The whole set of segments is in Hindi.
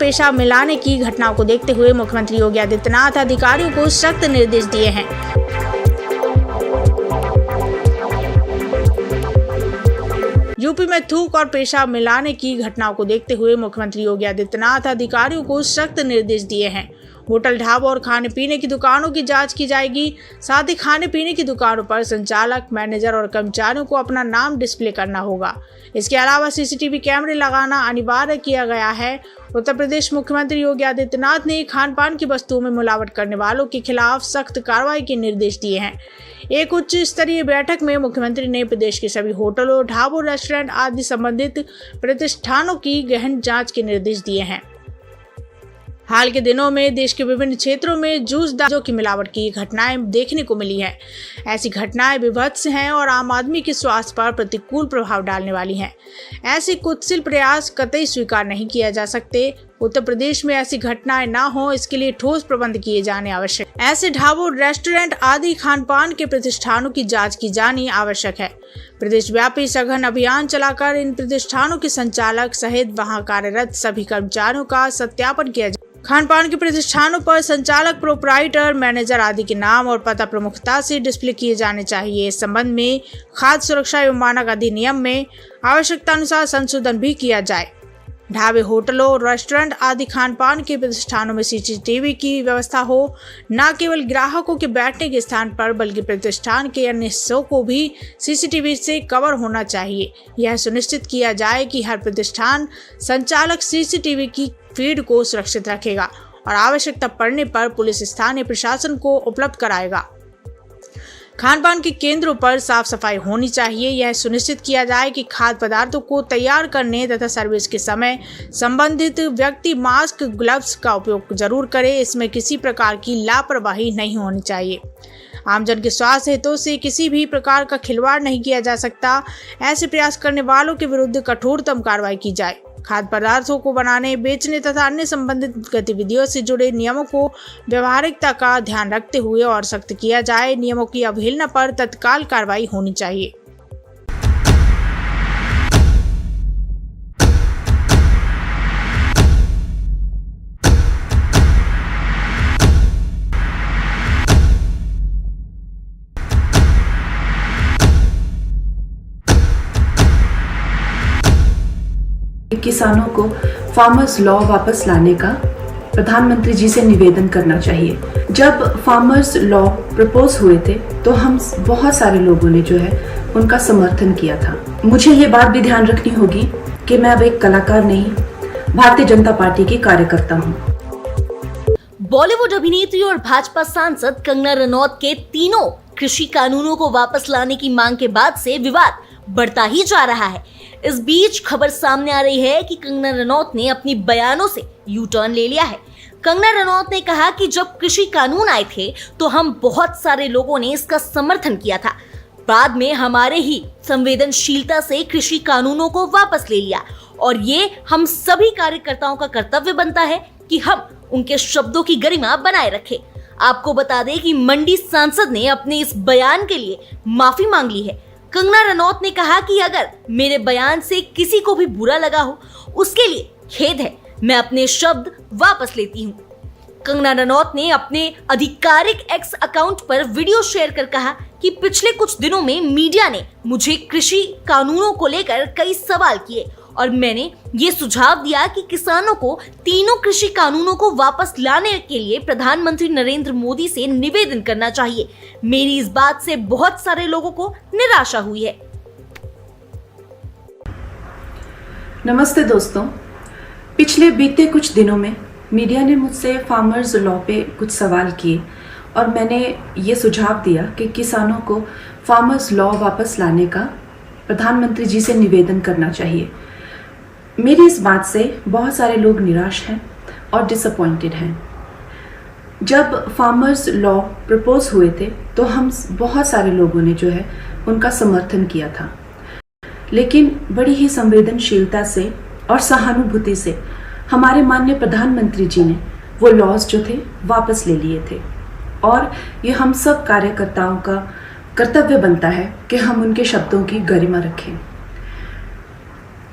पेशा मिलाने की घटनाओं को देखते हुए मुख्यमंत्री योगी आदित्यनाथ अधिकारियों को सख्त निर्देश दिए हैं। यूपी में थूक और पेशाब मिलाने की घटनाओं को देखते हुए मुख्यमंत्री योगी आदित्यनाथ अधिकारियों को सख्त निर्देश दिए हैं। होटल, ढाबों और खाने पीने की दुकानों की जांच की जाएगी। साथ ही खाने पीने की दुकानों पर संचालक, मैनेजर और कर्मचारियों को अपना नाम डिस्प्ले करना होगा। इसके अलावा सीसीटीवी कैमरे लगाना अनिवार्य किया गया है। उत्तर प्रदेश मुख्यमंत्री योगी आदित्यनाथ ने खान पान की वस्तुओं में मिलावट करने वालों के खिलाफ सख्त कार्रवाई के निर्देश दिए हैं। एक उच्च स्तरीय बैठक में मुख्यमंत्री ने प्रदेश के सभी होटलों, ढाबों, रेस्टोरेंट आदि संबंधित प्रतिष्ठानों की गहन जांच के निर्देश दिए हैं। हाल के दिनों में देश के विभिन्न क्षेत्रों में जूस दारू की मिलावट की घटनाएं देखने को मिली हैं। ऐसी घटनाएं विभत्स हैं और आम आदमी के स्वास्थ्य पर प्रतिकूल प्रभाव डालने वाली हैं। ऐसे कुत्सिल प्रयास कतई स्वीकार नहीं किया जा सकते। उत्तर प्रदेश में ऐसी घटनाएं ना हो, इसके लिए ठोस प्रबंध किए जाने आवश्यक। ऐसे ढाबों, रेस्टोरेंट आदि खान पान के प्रतिष्ठानों की जांच की जानी आवश्यक है। प्रदेश व्यापी सघन अभियान चलाकर इन प्रतिष्ठानों के संचालक सहित वहां कार्यरत सभी कर्मचारियों का सत्यापन किया जाए। खान पान के प्रतिष्ठानों पर संचालक, प्रोपराइटर, मैनेजर आदि के नाम और पता प्रमुखता से डिस्प्ले किए जाने चाहिए। इस संबंध में खाद्य सुरक्षा एवं मानक अधिनियम में आवश्यकता अनुसार संशोधन भी किया जाए। ढाबे, होटलों, रेस्टोरेंट आदि खान पान के प्रतिष्ठानों में सीसीटीवी की व्यवस्था हो। न केवल ग्राहकों के बैठने के स्थान पर बल्कि प्रतिष्ठान के अन्य हिस्सों को भी सीसीटीवी से कवर होना चाहिए। यह सुनिश्चित किया जाए कि हर प्रतिष्ठान संचालक सीसीटीवी की फीड को सुरक्षित रखेगा और आवश्यकता पड़ने पर पुलिस स्थानीय प्रशासन को उपलब्ध कराएगा। खान पान के केंद्रों पर साफ सफाई होनी चाहिए। यह सुनिश्चित किया जाए कि खाद्य पदार्थों को तैयार करने तथा सर्विस के समय संबंधित व्यक्ति मास्क, ग्लव्स का उपयोग जरूर करे। इसमें किसी प्रकार की लापरवाही नहीं होनी चाहिए। आमजन के स्वास्थ्य हितों से किसी भी प्रकार का खिलवाड़ नहीं किया जा सकता। ऐसे प्रयास करने वालों के विरुद्ध कठोरतम कार्रवाई की जाए। खाद्य पदार्थों को बनाने, बेचने तथा अन्य संबंधित गतिविधियों से जुड़े नियमों को व्यवहारिकता का ध्यान रखते हुए और सख्त किया जाए। नियमों की अवहेलना पर तत्काल कार्रवाई होनी चाहिए। किसानों को फार्मर्स लॉ वापस लाने का प्रधानमंत्री जी से निवेदन करना चाहिए। जब फार्मर्स लॉ प्रपोज हुए थे तो हम बहुत सारे लोगों ने जो है उनका समर्थन किया था। मुझे ये बात भी ध्यान रखनी होगी कि मैं अब एक कलाकार नहीं, भारतीय जनता पार्टी की कार्यकर्ता हूँ। बॉलीवुड अभिनेत्री और भाजपा सांसद कंगना रनौत के तीनों कृषि कानूनों को वापस लाने की मांग के बाद से विवाद बढ़ता ही जा रहा है। इस बीच खबर सामने आ रही है कि कंगना रनौत ने अपनी बयानों से यू टर्न ले लिया है। कंगना रनौत ने कहा कि जब कृषि कानून आए थे तो हम बहुत सारे लोगों ने इसका समर्थन किया था। बाद में हमारे ही संवेदनशीलता से कृषि कानूनों को वापस ले लिया और ये हम सभी कार्यकर्ताओं का कर्तव्य बनता है कि हम उनके शब्दों की गरिमा बनाए रखें। आपको बता दें कि मंडी सांसद ने अपने इस बयान के लिए माफी मांग ली है। कंगना रनौत ने कहा कि अगर मेरे बयान से किसी को भी बुरा लगा हो उसके लिए खेद है, मैं अपने शब्द वापस लेती हूँ। कंगना रनौत ने अपने आधिकारिक एक्स अकाउंट पर वीडियो शेयर कर कहा कि पिछले कुछ दिनों में मीडिया ने मुझे कृषि कानूनों को लेकर कई सवाल किए और मैंने ये सुझाव दिया कि किसानों को तीनों कृषि कानूनों को वापस लाने के लिए प्रधानमंत्री नरेंद्र मोदी से निवेदन करना चाहिए। मेरी इस बात से बहुत सारे लोगों को निराशा हुई है। नमस्ते दोस्तों, पिछले बीते कुछ दिनों में मीडिया ने मुझसे फार्मर्स लॉ पे कुछ सवाल किए और मैंने ये सुझाव दिया कि किसानों को फार्मर्स लॉ वापस लाने का प्रधानमंत्री जी से निवेदन करना चाहिए। मेरी इस बात से बहुत सारे लोग निराश हैं और डिसअपॉइंटेड हैं। जब फार्मर्स लॉ प्रपोज हुए थे तो हम बहुत सारे लोगों ने जो है उनका समर्थन किया था, लेकिन बड़ी ही संवेदनशीलता से और सहानुभूति से हमारे माननीय प्रधानमंत्री जी ने वो लॉज जो थे वापस ले लिए थे और ये हम सब कार्यकर्ताओं का कर्तव्य बनता है कि हम उनके शब्दों की गरिमा रखें।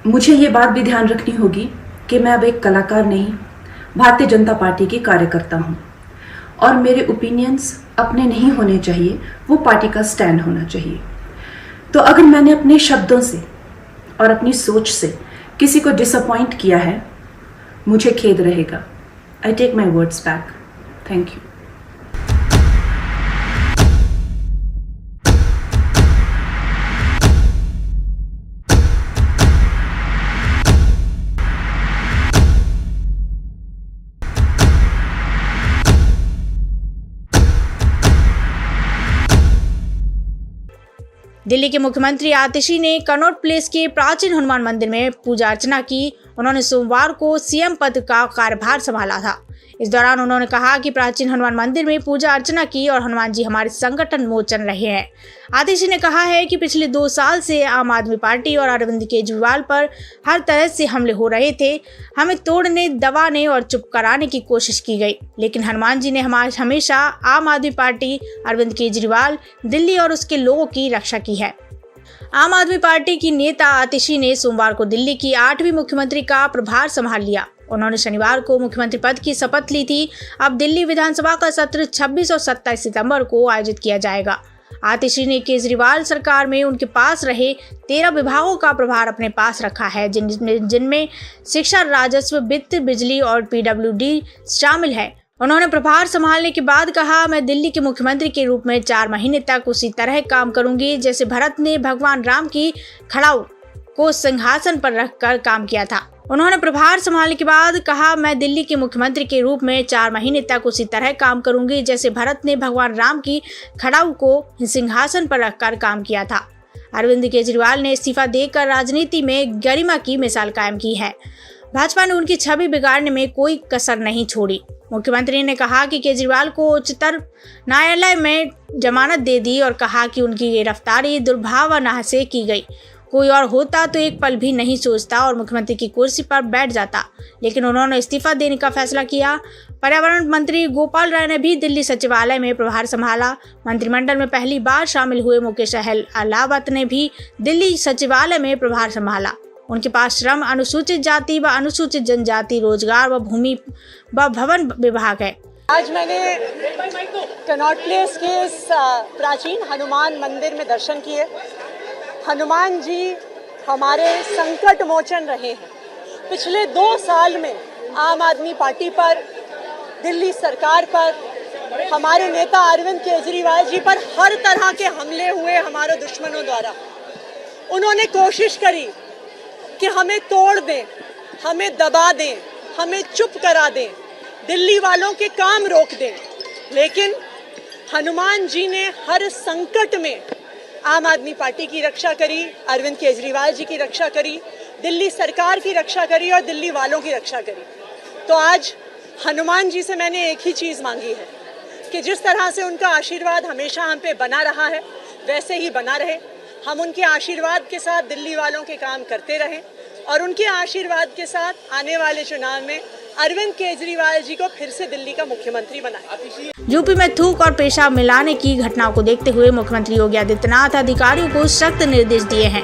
मुझे ये बात भी ध्यान रखनी होगी कि मैं अब एक कलाकार नहीं, भारतीय जनता पार्टी की कार्यकर्ता हूँ और मेरे ओपिनियंस अपने नहीं होने चाहिए, वो पार्टी का स्टैंड होना चाहिए। तो अगर मैंने अपने शब्दों से और अपनी सोच से किसी को डिसअपॉइंट किया है, मुझे खेद रहेगा। I take my words back. Thank you. Delhi के मुख्यमंत्री आतिशी ने कनॉट प्लेस के प्राचीन हनुमान मंदिर में पूजा अर्चना की। उन्होंने सोमवार को सीएम पद का कार्यभार संभाला था। इस दौरान उन्होंने कहा कि प्राचीन हनुमान मंदिर में पूजा अर्चना की और हनुमान जी हमारे संकट मोचन रहे हैं। आतिशी ने कहा है कि पिछले 2 साल से आम आदमी पार्टी और अरविंद केजरीवाल पर हर तरह से हमले हो रहे थे। हमें तोड़ने, दबाने और चुप कराने की कोशिश की गई, लेकिन हनुमान जी ने हमेशा आम आदमी पार्टी, अरविंद केजरीवाल, दिल्ली और उसके लोगों की रक्षा की है। आम आदमी पार्टी की नेता आतिशी ने सोमवार को दिल्ली की 8वीं मुख्यमंत्री का प्रभार संभाल लिया। उन्होंने शनिवार को मुख्यमंत्री पद की शपथ ली थी। अब दिल्ली विधानसभा का सत्र 26 और 27 सितंबर को आयोजित किया जाएगा। आतिशी ने केजरीवाल सरकार में उनके पास रहे 13 विभागों का प्रभार अपने पास रखा है, जिनमें शिक्षा, राजस्व, वित्त, बिजली और पीडब्ल्यूडी शामिल है। उन्होंने प्रभार संभालने के बाद कहा, मैं दिल्ली के मुख्यमंत्री के रूप में 4 महीने तक उसी तरह काम करूंगी जैसे भरत ने भगवान राम की खड़ाऊ को सिंहासन पर रखकर काम किया था। उन्होंने प्रभार संभालने के बाद कहा, मैं दिल्ली के मुख्यमंत्री के रूप में 4 महीने तक उसी तरह काम करूंगी जैसे भरत ने भगवान राम की खड़ाऊ को सिंहासन पर रखकर काम किया था। अरविंद केजरीवाल ने इस्तीफा देकर राजनीति में गरिमा की मिसाल कायम की है। भाजपा ने उनकी छवि बिगाड़ने में कोई कसर नहीं छोड़ी। मुख्यमंत्री ने कहा कि केजरीवाल को उच्चतम न्यायालय में जमानत दे दी और कहा कि उनकी गिरफ्तारी दुर्भावना से की गई। कोई और होता तो एक पल भी नहीं सोचता और मुख्यमंत्री की कुर्सी पर बैठ जाता, लेकिन उन्होंने इस्तीफा देने का फैसला किया। पर्यावरण मंत्री गोपाल राय ने भी दिल्ली सचिवालय में प्रभार संभाला। मंत्रिमंडल में पहली बार शामिल हुए मुकेश अहलावत ने भी दिल्ली सचिवालय में प्रभार संभाला। उनके पास श्रम, अनुसूचित जाति व अनुसूचित जनजाति, रोजगार व भूमि व भवन विभाग है। आज मैंने कनॉट प्लेस के इस प्राचीन हनुमान मंदिर में दर्शन किए। हनुमान जी हमारे संकट मोचन रहे हैं। पिछले 2 साल में आम आदमी पार्टी पर, दिल्ली सरकार पर, हमारे नेता अरविंद केजरीवाल जी पर हर तरह के हमले हुए हमारे दुश्मनों द्वारा। उन्होंने कोशिश करी कि हमें तोड़ दें, हमें दबा दें, हमें चुप करा दें, दिल्ली वालों के काम रोक दें, लेकिन हनुमान जी ने हर संकट में आम आदमी पार्टी की रक्षा करी, अरविंद केजरीवाल जी की रक्षा करी, दिल्ली सरकार की रक्षा करी और दिल्ली वालों की रक्षा करी। तो आज हनुमान जी से मैंने एक ही चीज़ मांगी है कि जिस तरह से उनका आशीर्वाद हमेशा हम पे बना रहा है, वैसे ही बना रहे। हम उनके आशीर्वाद के साथ दिल्ली वालों के काम करते रहें और उनके आशीर्वाद के साथ आने वाले चुनाव में अरविंद केजरीवाल जी को फिर से दिल्ली का मुख्यमंत्री बनाए। यूपी में थूक और पेशाब मिलाने की घटनाओं को देखते हुए मुख्यमंत्री योगी आदित्यनाथ अधिकारियों को सख्त निर्देश दिए हैं।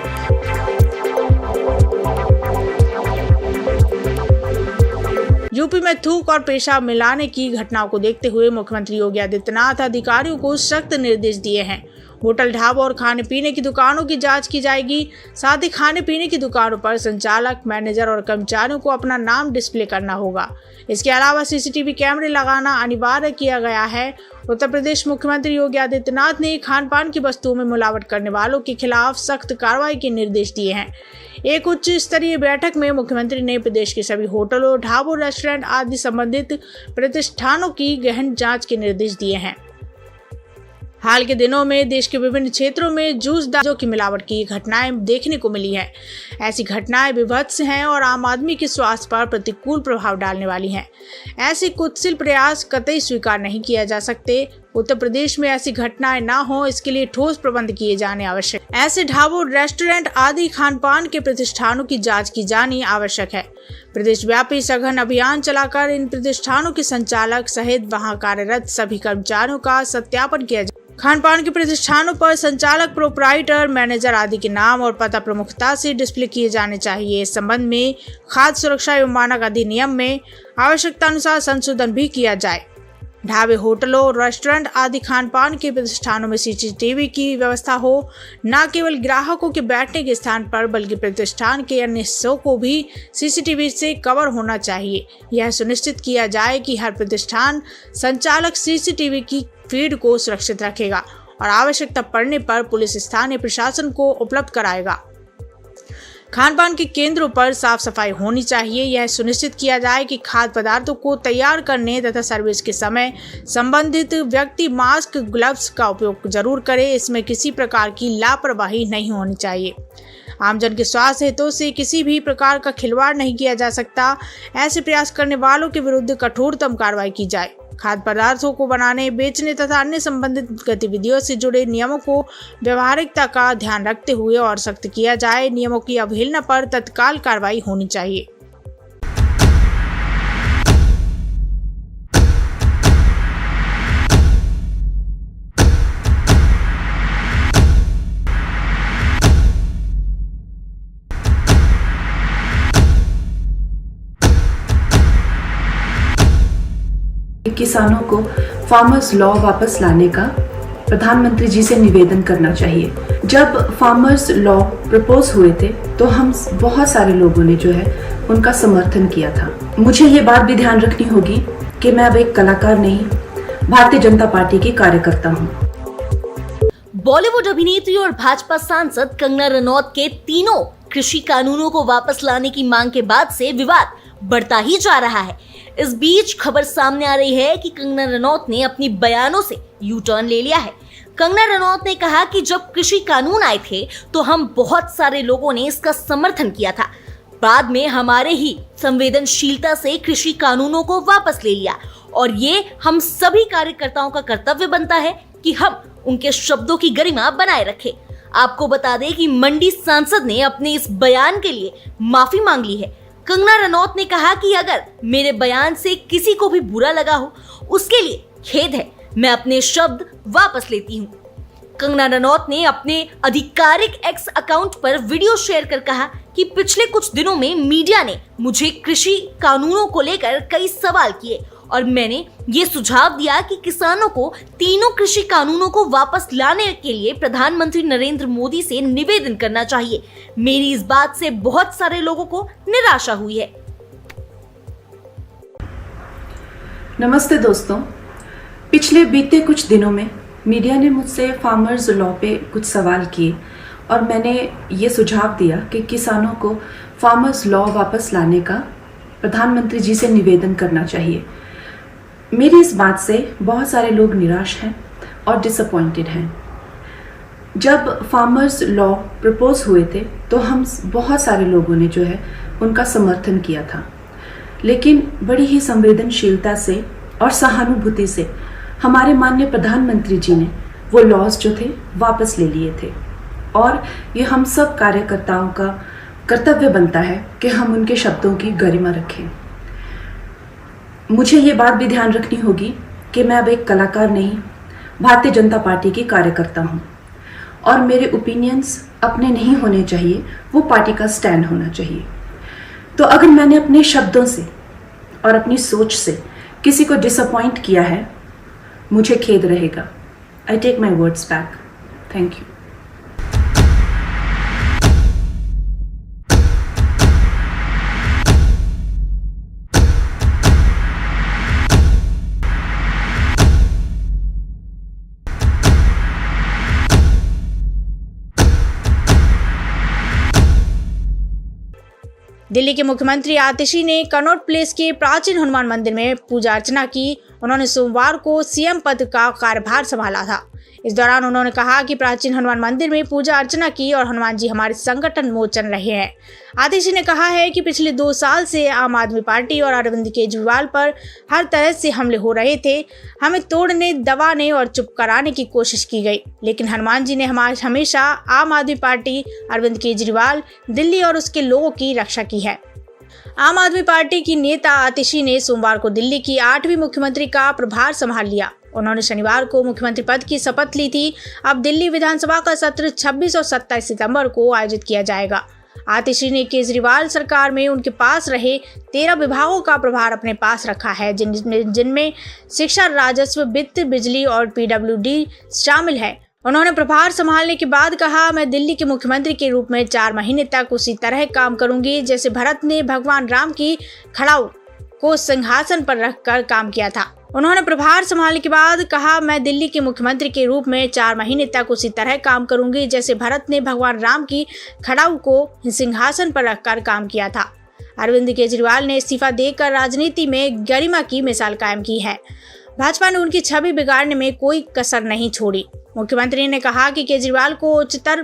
यूपी में थूक और पेशाब मिलाने की घटनाओं को देखते हुए मुख्यमंत्री योगी आदित्यनाथ अधिकारियों को सख्त निर्देश दिए हैं। होटल, ढाबों और खाने पीने की दुकानों की जांच की जाएगी। साथ ही खाने पीने की दुकानों पर संचालक, मैनेजर और कर्मचारियों को अपना नाम डिस्प्ले करना होगा। इसके अलावा सीसीटीवी कैमरे लगाना अनिवार्य किया गया है। उत्तर प्रदेश मुख्यमंत्री योगी आदित्यनाथ ने खान पान की वस्तुओं में मिलावट करने वालों के खिलाफ सख्त कार्रवाई के निर्देश दिए हैं। एक उच्च स्तरीय बैठक में मुख्यमंत्री ने प्रदेश के सभी होटलों, ढाबों, रेस्टोरेंट आदि संबंधित प्रतिष्ठानों की गहन जांच के निर्देश दिए हैं। हाल के दिनों में देश के विभिन्न क्षेत्रों में जूस दारू की मिलावट की घटनाएं देखने को मिली हैं। ऐसी घटनाएं विभत्स हैं और आम आदमी के स्वास्थ्य पर प्रतिकूल प्रभाव डालने वाली हैं। ऐसे कुत्सिल प्रयास कतई स्वीकार नहीं किया जा सकते। उत्तर प्रदेश में ऐसी घटनाएं ना हो, इसके लिए ठोस प्रबंध किए जाने आवश्यक। ऐसे ढाबों, रेस्टोरेंट आदि खान पान के प्रतिष्ठानों की जांच की जानी आवश्यक है। प्रदेश व्यापी सघन अभियान चलाकर इन प्रतिष्ठानों के संचालक सहित वहां कार्यरत सभी कर्मचारियों का सत्यापन किया जाए। खान पान के प्रतिष्ठानों पर संचालक, प्रोपराइटर, मैनेजर आदि के नाम और पता प्रमुखता से डिस्प्ले किए जाने चाहिए। इस संबंध में खाद्य सुरक्षा एवं मानक अधिनियम में आवश्यकता अनुसार संशोधन भी किया जाए। ढाबे, होटलों, रेस्टोरेंट आदि खान पान के प्रतिष्ठानों में सीसीटीवी की व्यवस्था हो। न केवल ग्राहकों के बैठने के स्थान पर बल्कि प्रतिष्ठान के अन्य हिस्सों को भी सीसीटीवी से कवर होना चाहिए। यह सुनिश्चित किया जाए कि हर प्रतिष्ठान संचालक सीसीटीवी की फीड को सुरक्षित रखेगा और आवश्यकता पड़ने पर पुलिस स्थानीय प्रशासन को उपलब्ध कराएगा। खान पान के केंद्रों पर साफ सफाई होनी चाहिए। यह सुनिश्चित किया जाए कि खाद्य पदार्थों को तैयार करने तथा सर्विस के समय संबंधित व्यक्ति मास्क, ग्लव्स का उपयोग जरूर करे। इसमें किसी प्रकार की लापरवाही नहीं होनी चाहिए। आमजन के स्वास्थ्य हितों से किसी भी प्रकार का खिलवाड़ नहीं किया जा सकता। ऐसे प्रयास करने वालों के विरुद्ध कठोरतम कार्रवाई की जाए। खाद्य पदार्थों को बनाने, बेचने तथा अन्य संबंधित गतिविधियों से जुड़े नियमों को व्यवहारिकता का ध्यान रखते हुए और सख्त किया जाए। नियमों की अवहेलना पर तत्काल कार्रवाई होनी चाहिए। किसानों को फार्मर्स लॉ वापस लाने का प्रधानमंत्री जी से निवेदन करना चाहिए। जब फार्मर्स लॉ प्रपोज हुए थे तो हम बहुत सारे लोगों ने जो है उनका समर्थन किया था। मुझे ये बात भी ध्यान रखनी होगी कि मैं अब एक कलाकार नहीं, भारतीय जनता पार्टी की कार्यकर्ता हूँ। बॉलीवुड अभिनेत्री और भाजपा सांसद कंगना रनौत के तीनों कृषि कानूनों को वापस लाने की मांग के बाद से विवाद बढ़ता ही जा रहा है। इस बीच खबर सामने आ रही है कि कंगना रनौत ने अपनी बयानों से यू टर्न ले लिया है। कंगना रनौत ने कहा कि जब कृषि कानून आए थे तो हम बहुत सारे लोगों ने इसका समर्थन किया था। बाद में हमारे ही संवेदनशीलता से कृषि कानूनों को वापस ले लिया और ये हम सभी कार्यकर्ताओं का कर्तव्य बनता है कि हम उनके शब्दों की गरिमा बनाए रखें। आपको बता दें कि मंडी सांसद ने अपने इस बयान के लिए माफी मांग ली है। कंगना रनौत ने कहा कि अगर मेरे बयान से किसी को भी बुरा लगा हो उसके लिए खेद है, मैं अपने शब्द वापस लेती हूँ। कंगना रनौत ने अपने आधिकारिक एक्स अकाउंट पर वीडियो शेयर कर कहा कि पिछले कुछ दिनों में मीडिया ने मुझे कृषि कानूनों को लेकर कई सवाल किए और मैंने ये सुझाव दिया कि किसानों को तीनों कृषि कानूनों को वापस लाने के लिए प्रधानमंत्री नरेंद्र मोदी से निवेदन करना चाहिए। मेरी इस बात से बहुत सारे लोगों को निराशा हुई है। नमस्ते दोस्तों, पिछले बीते कुछ दिनों में मीडिया ने मुझसे फार्मर्स लॉ पे कुछ सवाल किए और मैंने ये सुझाव दिया कि किसानों को फार्मर्स लॉ वापस लाने का प्रधानमंत्री जी से निवेदन करना चाहिए। मेरी इस बात से बहुत सारे लोग निराश हैं और डिसअपॉइंटेड हैं। जब फार्मर्स लॉ प्रपोज हुए थे तो हम बहुत सारे लोगों ने जो है उनका समर्थन किया था, लेकिन बड़ी ही संवेदनशीलता से और सहानुभूति से हमारे माननीय प्रधानमंत्री जी ने वो लॉज जो थे वापस ले लिए थे और ये हम सब कार्यकर्ताओं का कर्तव्य बनता है कि हम उनके शब्दों की गरिमा रखें। मुझे ये बात भी ध्यान रखनी होगी कि मैं अब एक कलाकार नहीं, भारतीय जनता पार्टी की कार्यकर्ता हूँ और मेरे ओपिनियंस अपने नहीं होने चाहिए, वो पार्टी का स्टैंड होना चाहिए। तो अगर मैंने अपने शब्दों से और अपनी सोच से किसी को डिसअपॉइंट किया है, मुझे खेद रहेगा। I take my words back. Thank you. Delhi के मुख्यमंत्री आतिशी ने कनॉट प्लेस के प्राचीन हनुमान मंदिर में पूजा अर्चना की। उन्होंने सोमवार को सीएम पद का कार्यभार संभाला था। इस दौरान उन्होंने कहा कि प्राचीन हनुमान मंदिर में पूजा अर्चना की और हनुमान जी हमारे संकट मोचन रहे हैं। आतिशी ने कहा है कि पिछले 2 साल से आम आदमी पार्टी और अरविंद केजरीवाल पर हर तरह से हमले हो रहे थे। हमें तोड़ने, दबाने और चुप कराने की कोशिश की गई, लेकिन हनुमान जी ने हमेशा आम आदमी पार्टी, अरविंद केजरीवाल, दिल्ली और उसके लोगों की रक्षा की है। आम आदमी पार्टी की नेता आतिशी ने सोमवार को दिल्ली की 8वीं मुख्यमंत्री का प्रभार संभाल लिया। उन्होंने शनिवार को मुख्यमंत्री पद की शपथ ली थी। अब दिल्ली विधानसभा का सत्र 26 और 27 सितंबर को आयोजित किया जाएगा। आतिशी ने केजरीवाल सरकार में उनके पास रहे 13 विभागों का प्रभार अपने पास रखा है, जिनमें शिक्षा, राजस्व, वित्त, बिजली और पीडब्ल्यूडी शामिल है। उन्होंने प्रभार संभालने के बाद कहा, मैं दिल्ली के मुख्यमंत्री के रूप में 4 महीने तक उसी तरह काम करूंगी जैसे भरत ने भगवान राम की खड़ाऊ को सिंहासन पर रखकर काम किया था। उन्होंने प्रभार संभालने के बाद कहा, मैं दिल्ली के मुख्यमंत्री के रूप में 4 महीने तक उसी तरह काम करूंगी जैसे भरत ने भगवान राम की खड़ाऊ को सिंहासन पर रखकर काम किया था। अरविंद केजरीवाल ने इस्तीफा देकर राजनीति में गरिमा की मिसाल कायम की है। भाजपा ने उनकी छवि बिगाड़ने में कोई कसर नहीं छोड़ी। मुख्यमंत्री ने कहा कि केजरीवाल को उच्चतम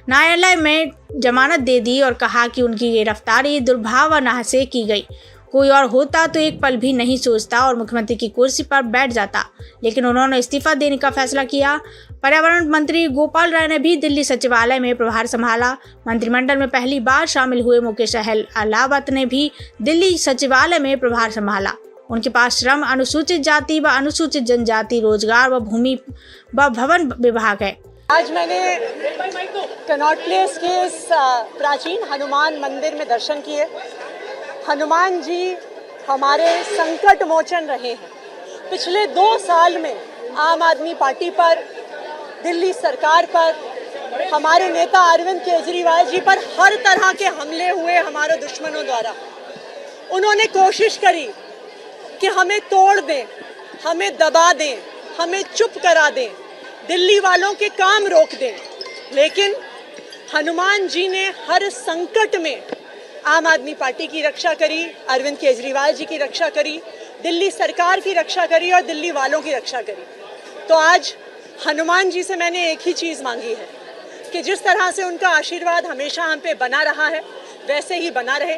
न्यायालय में जमानत दे दी और कहा कि उनकी गिरफ्तारी दुर्भावना से की गई। कोई और होता तो एक पल भी नहीं सोचता और मुख्यमंत्री की कुर्सी पर बैठ जाता, लेकिन उन्होंने इस्तीफा देने का फैसला किया। पर्यावरण मंत्री गोपाल राय ने भी दिल्ली सचिवालय में प्रभार संभाला। मंत्रिमंडल में पहली बार शामिल हुए मुकेश अहलावत ने भी दिल्ली सचिवालय में प्रभार संभाला। उनके पास श्रम, अनुसूचित जाति व अनुसूचित जनजाति, रोजगार व भूमि व भवन विभाग है। आज मैंने कनॉट प्लेस के इस प्राचीन हनुमान मंदिर में दर्शन किए। हनुमान जी हमारे संकट मोचन रहे हैं। पिछले 2 साल में आम आदमी पार्टी पर, दिल्ली सरकार पर, हमारे नेता अरविंद केजरीवाल जी पर हर तरह के हमले हुए हमारे दुश्मनों द्वारा। उन्होंने कोशिश करी कि हमें तोड़ दें, हमें दबा दें, हमें चुप करा दें, दिल्ली वालों के काम रोक दें, लेकिन हनुमान जी ने हर संकट में आम आदमी पार्टी की रक्षा करी, अरविंद केजरीवाल जी की रक्षा करी, दिल्ली सरकार की रक्षा करी और दिल्ली वालों की रक्षा करी। तो आज हनुमान जी से मैंने एक ही चीज़ मांगी है कि जिस तरह से उनका आशीर्वाद हमेशा हम पे बना रहा है, वैसे ही बना रहे।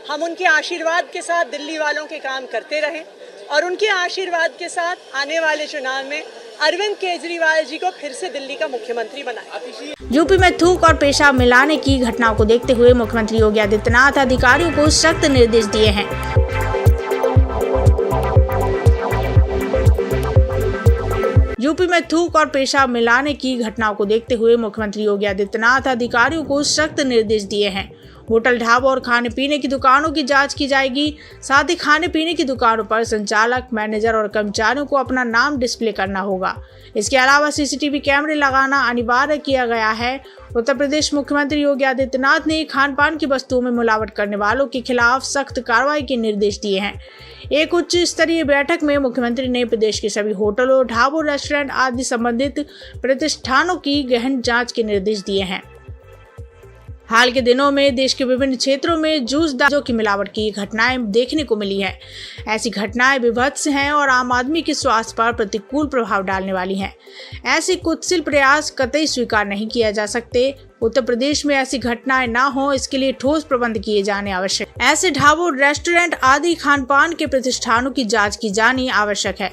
हम उनके आशीर्वाद के साथ दिल्ली वालों के काम करते रहें और उनके आशीर्वाद के साथ आने वाले चुनाव में अरविंद केजरीवाल जी को फिर से दिल्ली का मुख्यमंत्री बनाए। यूपी में थूक और पेशाब मिलाने की घटनाओं को देखते हुए मुख्यमंत्री योगी आदित्यनाथ अधिकारियों को सख्त निर्देश दिए हैं। यूपी में थूक और पेशाब मिलाने की घटनाओं को देखते हुए मुख्यमंत्री योगी आदित्यनाथ अधिकारियों को सख्त निर्देश दिए हैं। होटल, ढाबों और खाने पीने की दुकानों की जांच की जाएगी। साथ ही खाने पीने की दुकानों पर संचालक, मैनेजर और कर्मचारियों को अपना नाम डिस्प्ले करना होगा। इसके अलावा सीसीटीवी कैमरे लगाना अनिवार्य किया गया है। उत्तर प्रदेश मुख्यमंत्री योगी आदित्यनाथ ने खान पान की वस्तुओं में मिलावट करने वालों के खिलाफ सख्त कार्रवाई के निर्देश दिए हैं। एक उच्च स्तरीय बैठक में मुख्यमंत्री ने प्रदेश के सभी होटलों, ढाबों, रेस्टोरेंट आदि संबंधित प्रतिष्ठानों की गहन जांच के निर्देश दिए हैं। हाल के दिनों में देश के विभिन्न क्षेत्रों में जूस दारू की मिलावट की घटनाएं देखने को मिली है। ऐसी घटनाएं विभत्स हैं और आम आदमी के स्वास्थ्य पर प्रतिकूल प्रभाव डालने वाली हैं। ऐसे कुत्सिल प्रयास कतई स्वीकार नहीं किया जा सकते। उत्तर प्रदेश में ऐसी घटनाएं ना हो, इसके लिए ठोस प्रबंध किए जाने आवश्यक। ऐसे ढाबों, रेस्टोरेंट आदि खान पान के प्रतिष्ठानों की जांच की जानी आवश्यक है।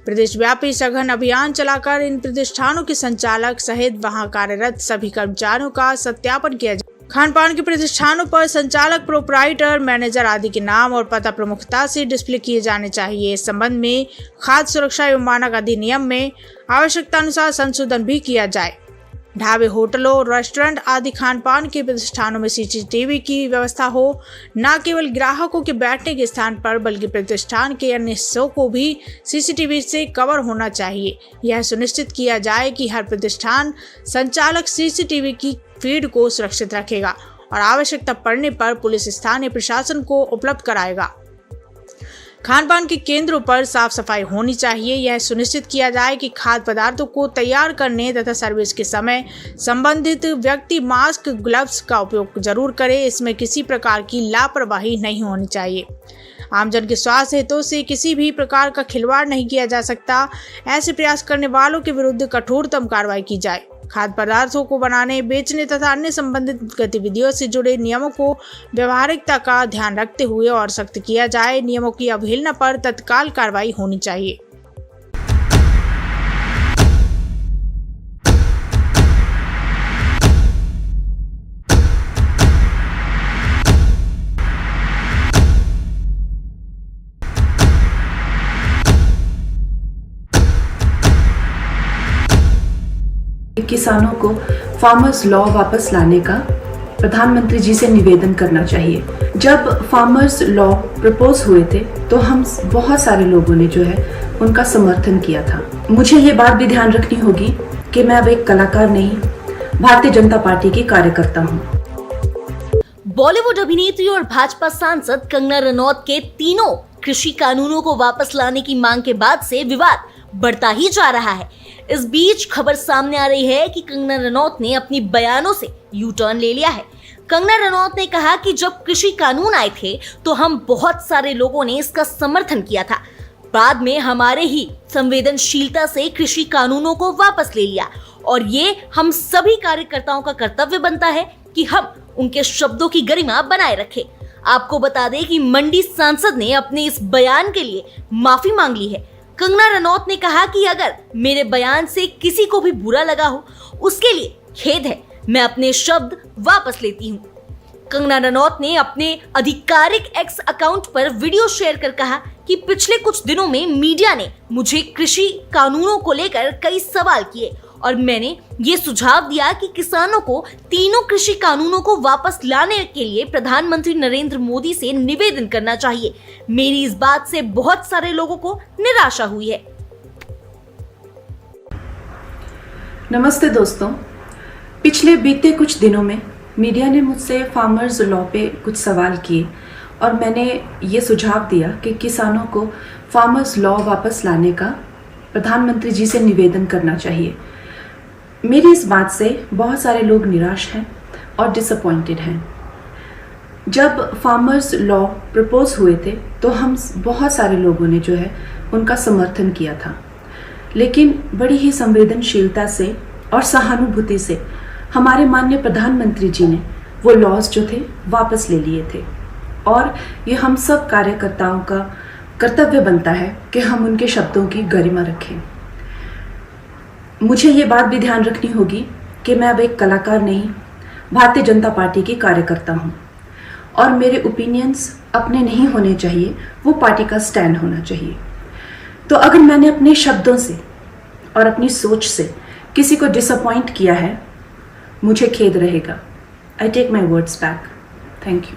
प्रदेश व्यापी सघन अभियान चलाकर इन प्रतिष्ठानों के संचालक सहित वहां कार्यरत सभी कर्मचारियों का सत्यापन किया जाए। खान पान के प्रतिष्ठानों पर संचालक, प्रोपराइटर, मैनेजर आदि के नाम और पता प्रमुखता से डिस्प्ले किए जाने चाहिए। इस संबंध में खाद्य सुरक्षा एवं मानक अधिनियम में आवश्यकता अनुसार संशोधन भी किया जाए। ढाबे, होटलों, रेस्टोरेंट आदि खान पान के प्रतिष्ठानों में सीसीटीवी की व्यवस्था हो। न केवल ग्राहकों के बैठने के स्थान पर बल्कि प्रतिष्ठान के अन्य हिस्सों को भी सीसीटीवी से कवर होना चाहिए। यह सुनिश्चित किया जाए कि हर प्रतिष्ठान संचालक सीसीटीवी की फीड को सुरक्षित रखेगा और आवश्यकता पड़ने पर पुलिस स्थानीय प्रशासन को उपलब्ध कराएगा। खान पान के केंद्रों पर साफ सफाई होनी चाहिए। यह सुनिश्चित किया जाए कि खाद्य पदार्थों को तैयार करने तथा सर्विस के समय संबंधित व्यक्ति मास्क, ग्लव्स का उपयोग जरूर करे। इसमें किसी प्रकार की लापरवाही नहीं होनी चाहिए। आमजन के स्वास्थ्य हितों से किसी भी प्रकार का खिलवाड़ नहीं किया जा सकता। ऐसे प्रयास करने वालों के विरुद्ध कठोरतम कार्रवाई की जाए। खाद्य पदार्थों को बनाने, बेचने तथा अन्य संबंधित गतिविधियों से जुड़े नियमों को व्यवहारिकता का ध्यान रखते हुए और सख्त किया जाए। नियमों की अवहेलना पर तत्काल कार्रवाई होनी चाहिए। किसानों को फार्मर्स लॉ वापस लाने का प्रधानमंत्री जी से निवेदन करना चाहिए। जब फार्मर्स लॉ प्रपोज हुए थे तो हम बहुत सारे लोगों ने जो है उनका समर्थन किया था। मुझे ये बात भी ध्यान रखनी होगी कि मैं अब एक कलाकार नहीं, भारतीय जनता पार्टी की कार्यकर्ता हूँ। बॉलीवुड अभिनेत्री और भाजपा सांसद कंगना रनौत के तीनों कृषि कानूनों को वापस लाने की मांग के बाद से विवाद बढ़ता ही जा रहा है। इस बीच खबर सामने आ रही है कि कंगना रनौत ने अपनी बयानों से यू टर्न ले लिया है। कंगना रनौत ने कहा कि जब कृषि कानून आए थे तो हम बहुत सारे लोगों ने इसका समर्थन किया था, बाद में हमारे ही संवेदनशीलता से कृषि कानूनों को वापस ले लिया और ये हम सभी कार्यकर्ताओं का कर्तव्य बनता है कि हम उनके शब्दों की गरिमा बनाए रखें। आपको बता दें कि मंडी सांसद ने अपने इस बयान के लिए माफी मांग ली है। कंगना रनौत ने कहा कि अगर मेरे बयान से किसी को भी बुरा लगा हो उसके लिए खेद है, मैं अपने शब्द वापस लेती हूँ। कंगना रनौत ने अपने आधिकारिक एक्स अकाउंट पर वीडियो शेयर कर कहा कि पिछले कुछ दिनों में मीडिया ने मुझे कृषि कानूनों को लेकर कई सवाल किए और मैंने ये सुझाव दिया कि किसानों को तीनों कृषि कानूनों को वापस लाने के लिए प्रधानमंत्री नरेंद्र मोदी से निवेदन करना चाहिए। मेरी इस बात से बहुत सारे लोगों को निराशा हुई है। नमस्ते दोस्तों, पिछले बीते कुछ दिनों में मीडिया ने मुझसे फार्मर्स लॉ पे कुछ सवाल किए और मैंने ये सुझाव दिया कि किसानों को फार्मर्स लॉ वापस लाने का प्रधानमंत्री जी से निवेदन करना चाहिए। मेरी इस बात से बहुत सारे लोग निराश हैं और डिसअपॉइंटेड हैं। जब फार्मर्स लॉ प्रपोज हुए थे तो हम बहुत सारे लोगों ने जो है उनका समर्थन किया था, लेकिन बड़ी ही संवेदनशीलता से और सहानुभूति से हमारे माननीय प्रधानमंत्री जी ने वो लॉज जो थे वापस ले लिए थे और ये हम सब कार्यकर्ताओं का कर्तव्य बनता है कि हम उनके शब्दों की गरिमा रखें। मुझे ये बात भी ध्यान रखनी होगी कि मैं अब एक कलाकार नहीं, भारतीय जनता पार्टी की कार्यकर्ता हूँ और मेरे ओपिनियंस अपने नहीं होने चाहिए, वो पार्टी का स्टैंड होना चाहिए। तो अगर मैंने अपने शब्दों से और अपनी सोच से किसी को डिसअपॉइंट किया है, मुझे खेद रहेगा। I take my words back. Thank you.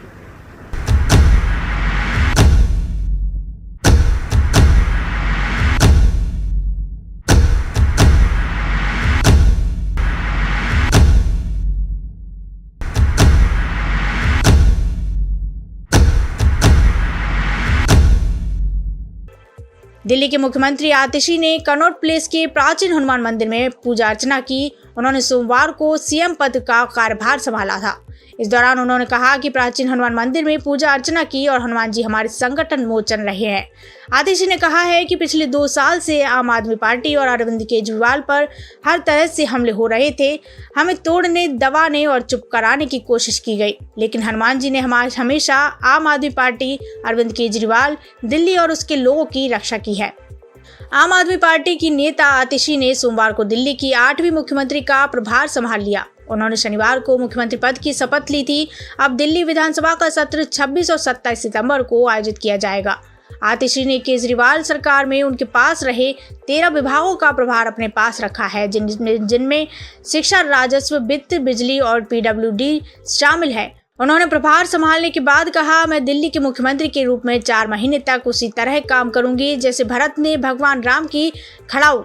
Delhi के मुख्यमंत्री आतिशी ने कनॉट प्लेस के प्राचीन हनुमान मंदिर में पूजा अर्चना की। उन्होंने सोमवार को सीएम पद का कार्यभार संभाला था। इस दौरान उन्होंने कहा कि प्राचीन हनुमान मंदिर में पूजा अर्चना की और हनुमान जी हमारे संकट मोचन रहे हैं। आतिशी ने कहा है कि पिछले 2 साल से आम आदमी पार्टी और अरविंद केजरीवाल पर हर तरह से हमले हो रहे थे। हमें तोड़ने, दबाने और चुप कराने की कोशिश की गई, लेकिन हनुमान जी ने हमेशा आम आदमी पार्टी, अरविंद केजरीवाल, दिल्ली और उसके लोगों की रक्षा की है। आम आदमी पार्टी की नेता आतिशी ने सोमवार को दिल्ली की 8वीं मुख्यमंत्री का प्रभार संभाल लिया। उन्होंने शनिवार को मुख्यमंत्री पद की शपथ ली थी। अब दिल्ली विधानसभा का सत्र 26 और 27 सितंबर को आयोजित किया जाएगा। आतिशी ने केजरीवाल सरकार में उनके पास रहे 13 विभागों का प्रभार अपने पास रखा है, जिनमें शिक्षा, राजस्व, वित्त, बिजली और PWD शामिल है। उन्होंने प्रभार संभालने के बाद कहा, मैं दिल्ली के मुख्यमंत्री के रूप में 4 महीने तक उसी तरह काम करूंगी जैसे भरत ने भगवान राम की खड़ाऊ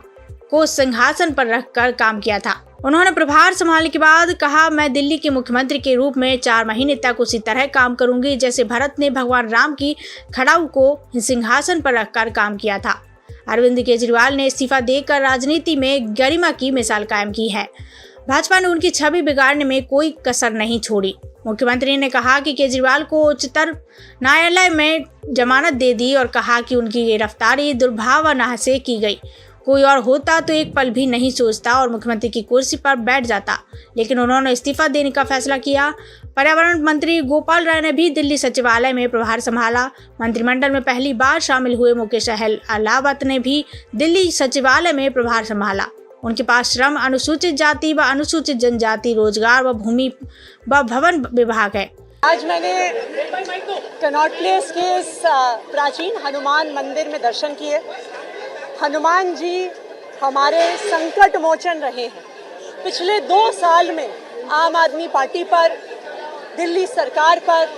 को सिंहासन पर रखकर काम किया था। उन्होंने प्रभार संभालने के बाद कहा, मैं दिल्ली के मुख्यमंत्री के रूप में 4 महीने तक उसी तरह काम करूंगी जैसे भरत ने भगवान राम की खड़ाऊ को सिंहासन पर रखकर काम किया था। अरविंद केजरीवाल ने इस्तीफा देकर राजनीति में गरिमा की मिसाल कायम की है। भाजपा ने उनकी छवि बिगाड़ने में कोई कसर नहीं छोड़ी। मुख्यमंत्री ने कहा कि केजरीवाल को उच्चतम न्यायालय में जमानत दे दी और कहा कि उनकी गिरफ्तारी दुर्भावना से की गई। कोई और होता तो एक पल भी नहीं सोचता और मुख्यमंत्री की कुर्सी पर बैठ जाता, लेकिन उन्होंने इस्तीफा देने का फैसला किया। पर्यावरण मंत्री गोपाल राय ने भी दिल्ली सचिवालय में प्रभार संभाला। मंत्रिमंडल में पहली बार शामिल हुए मुकेश अहलावत ने भी दिल्ली सचिवालय में प्रभार संभाला। उनके पास श्रम, अनुसूचित जाति व अनुसूचित जनजाति, रोजगार व भूमि व भवन विभाग है। आज मैंने कनॉट प्लेस के इस प्राचीन हनुमान मंदिर में दर्शन किए। हनुमान जी हमारे संकट मोचन रहे हैं। पिछले 2 साल में आम आदमी पार्टी पर, दिल्ली सरकार पर,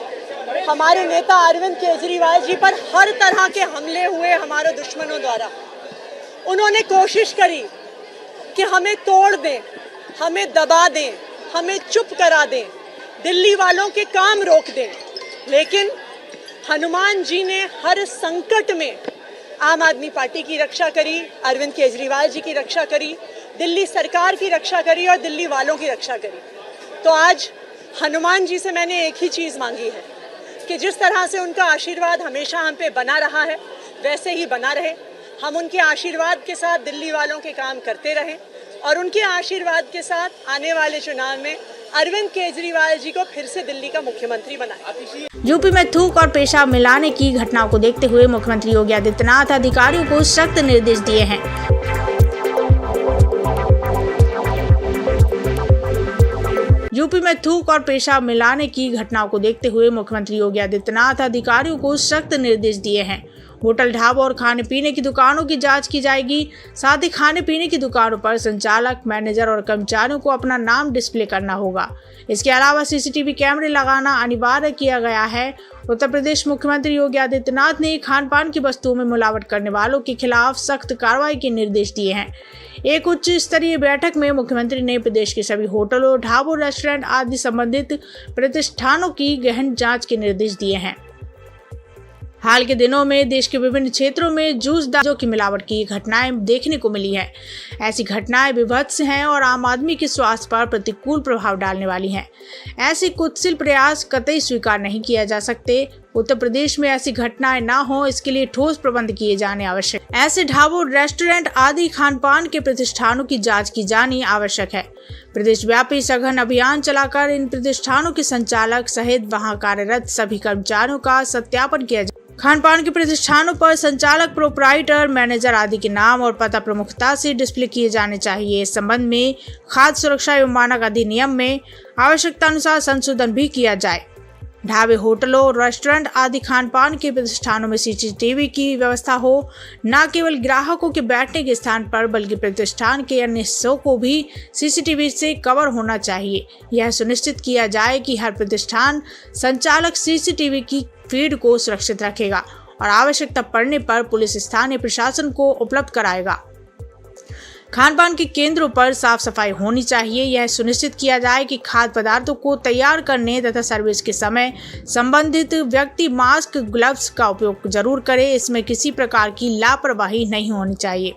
हमारे नेता अरविंद केजरीवाल जी पर हर तरह के हमले हुए हमारे दुश्मनों द्वारा। उन्होंने कोशिश करी कि हमें तोड़ दें, हमें दबा दें, हमें चुप करा दें, दिल्ली वालों के काम रोक दें। लेकिन हनुमान जी ने हर संकट में आम आदमी पार्टी की रक्षा करी, अरविंद केजरीवाल जी की रक्षा करी, दिल्ली सरकार की रक्षा करी और दिल्ली वालों की रक्षा करी। तो आज हनुमान जी से मैंने एक ही चीज़ मांगी है कि जिस तरह से उनका आशीर्वाद हमेशा हम पे बना रहा है, वैसे ही बना रहे। हम उनके आशीर्वाद के साथ दिल्ली वालों के काम करते रहें और उनके आशीर्वाद के साथ आने वाले चुनाव में अरविंद केजरीवाल जी को फिर से दिल्ली का मुख्यमंत्री बनाएं। यूपी में थूक और पेशाब मिलाने की घटनाओं को देखते हुए मुख्यमंत्री योगी आदित्यनाथ अधिकारियों को सख्त निर्देश दिए हैं। यूपी में थूक और पेशाब मिलाने की घटनाओं को देखते हुए मुख्यमंत्री योगी आदित्यनाथ अधिकारियों को सख्त निर्देश दिए हैं। होटल, ढाबों और खाने पीने की दुकानों की जांच की जाएगी। साथ ही खाने पीने की दुकानों पर संचालक, मैनेजर और कर्मचारियों को अपना नाम डिस्प्ले करना होगा। इसके अलावा सीसीटीवी कैमरे लगाना अनिवार्य किया गया है। उत्तर प्रदेश मुख्यमंत्री योगी आदित्यनाथ ने खान पान की वस्तुओं में मिलावट करने वालों के खिलाफ सख्त कार्रवाई के निर्देश दिए हैं। एक उच्च स्तरीय बैठक में मुख्यमंत्री ने प्रदेश के सभी होटलों, ढाबों, रेस्टोरेंट आदि संबंधित प्रतिष्ठानों की गहन जांच के निर्देश दिए हैं। हाल के दिनों में देश के विभिन्न क्षेत्रों में जूस दारू की मिलावट की घटनाएं देखने को मिली है। ऐसी घटनाएं विभत्स हैं और आम आदमी के स्वास्थ्य पर प्रतिकूल प्रभाव डालने वाली हैं। ऐसे कुत्सिल प्रयास कतई स्वीकार नहीं किया जा सकते। उत्तर प्रदेश में ऐसी घटनाएं ना हो, इसके लिए ठोस प्रबंध किए जाने आवश्यक। ऐसे ढाबों, रेस्टोरेंट आदि खान पान के प्रतिष्ठानों की जांच की जानी आवश्यक है। प्रदेश व्यापी सघन अभियान चलाकर इन प्रतिष्ठानों के संचालक सहित वहां कार्यरत सभी कर्मचारियों का सत्यापन किया जाए। खान पान के प्रतिष्ठानों पर संचालक, प्रोपराइटर, मैनेजर आदि के नाम और पता प्रमुखता से डिस्प्ले किए जाने चाहिए। इस संबंध में खाद्य सुरक्षा एवं मानक अधिनियम में आवश्यकता अनुसार संशोधन भी किया जाए। ढाबे, होटलों, रेस्टोरेंट आदि खान पान के प्रतिष्ठानों में सीसीटीवी की व्यवस्था हो। न केवल ग्राहकों के बैठने के स्थान पर बल्कि प्रतिष्ठान के अन्य हिस्सों को भी सीसीटीवी से कवर होना चाहिए। यह सुनिश्चित किया जाए कि हर प्रतिष्ठान संचालक सीसीटीवी की फीड को सुरक्षित रखेगा और आवश्यकता पड़ने पर पुलिस स्थानीय प्रशासन को उपलब्ध कराएगा। खान पान के केंद्रों पर साफ सफाई होनी चाहिए। यह सुनिश्चित किया जाए कि खाद्य पदार्थों को तैयार करने तथा सर्विस के समय संबंधित व्यक्ति मास्क, ग्लव्स का उपयोग जरूर करे। इसमें किसी प्रकार की लापरवाही नहीं होनी चाहिए।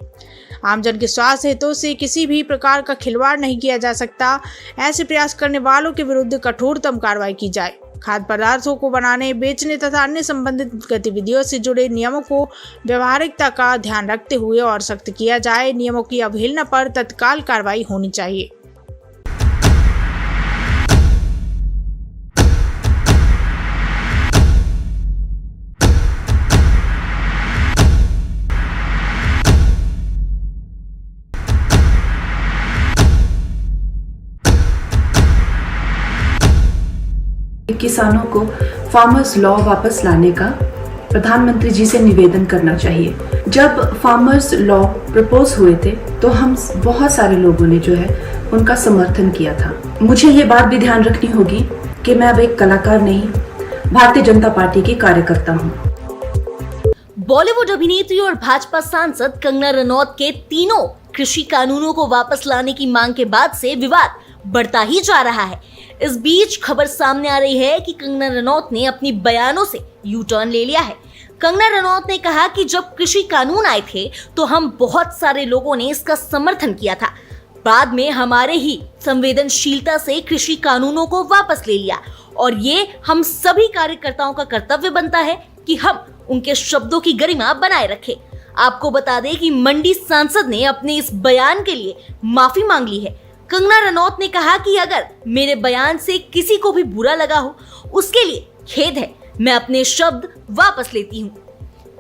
आमजन के स्वास्थ्य हितों से किसी भी प्रकार का खिलवाड़ नहीं किया जा सकता। ऐसे प्रयास करने वालों के विरुद्ध कठोरतम कार्रवाई की जाए। खाद्य पदार्थों को बनाने, बेचने तथा अन्य संबंधित गतिविधियों से जुड़े नियमों को व्यवहारिकता का ध्यान रखते हुए और सख्त किया जाए। नियमों की अवहेलना पर तत्काल कार्रवाई होनी चाहिए। किसानों को फार्मर्स लॉ वापस लाने का प्रधानमंत्री जी से निवेदन करना चाहिए। जब फार्मर्स लॉ प्रपोज हुए थे तो हम बहुत सारे लोगों ने जो है उनका समर्थन किया था। मुझे ये बात भी ध्यान रखनी होगी कि मैं अब एक कलाकार नहीं, भारतीय जनता पार्टी की कार्यकर्ता हूँ। बॉलीवुड अभिनेत्री और भाजपा सांसद कंगना रनौत के तीनों कृषि कानूनों को वापस लाने की मांग के बाद से विवाद बढ़ता ही जा रहा है। इस बीच खबर सामने आ रही है कि कंगना रनौत ने अपनी बयानों से यू टर्न ले लिया है। कंगना रनौत ने कहा कि जब कृषि कानून आए थे तो हम बहुत सारे लोगों ने इसका समर्थन किया था। बाद में हमारे ही संवेदनशीलता से कृषि कानूनों को वापस ले लिया और ये हम सभी कार्यकर्ताओं का कर्तव्य बनता है कि हम उनके शब्दों की गरिमा बनाए रखें। आपको बता दें कि मंडी सांसद ने अपने इस बयान के लिए माफी मांग ली है। कंगना रनौत ने कहा कि अगर मेरे बयान से किसी को भी बुरा लगा हो उसके लिए खेद है, मैं अपने शब्द वापस लेती हूँ।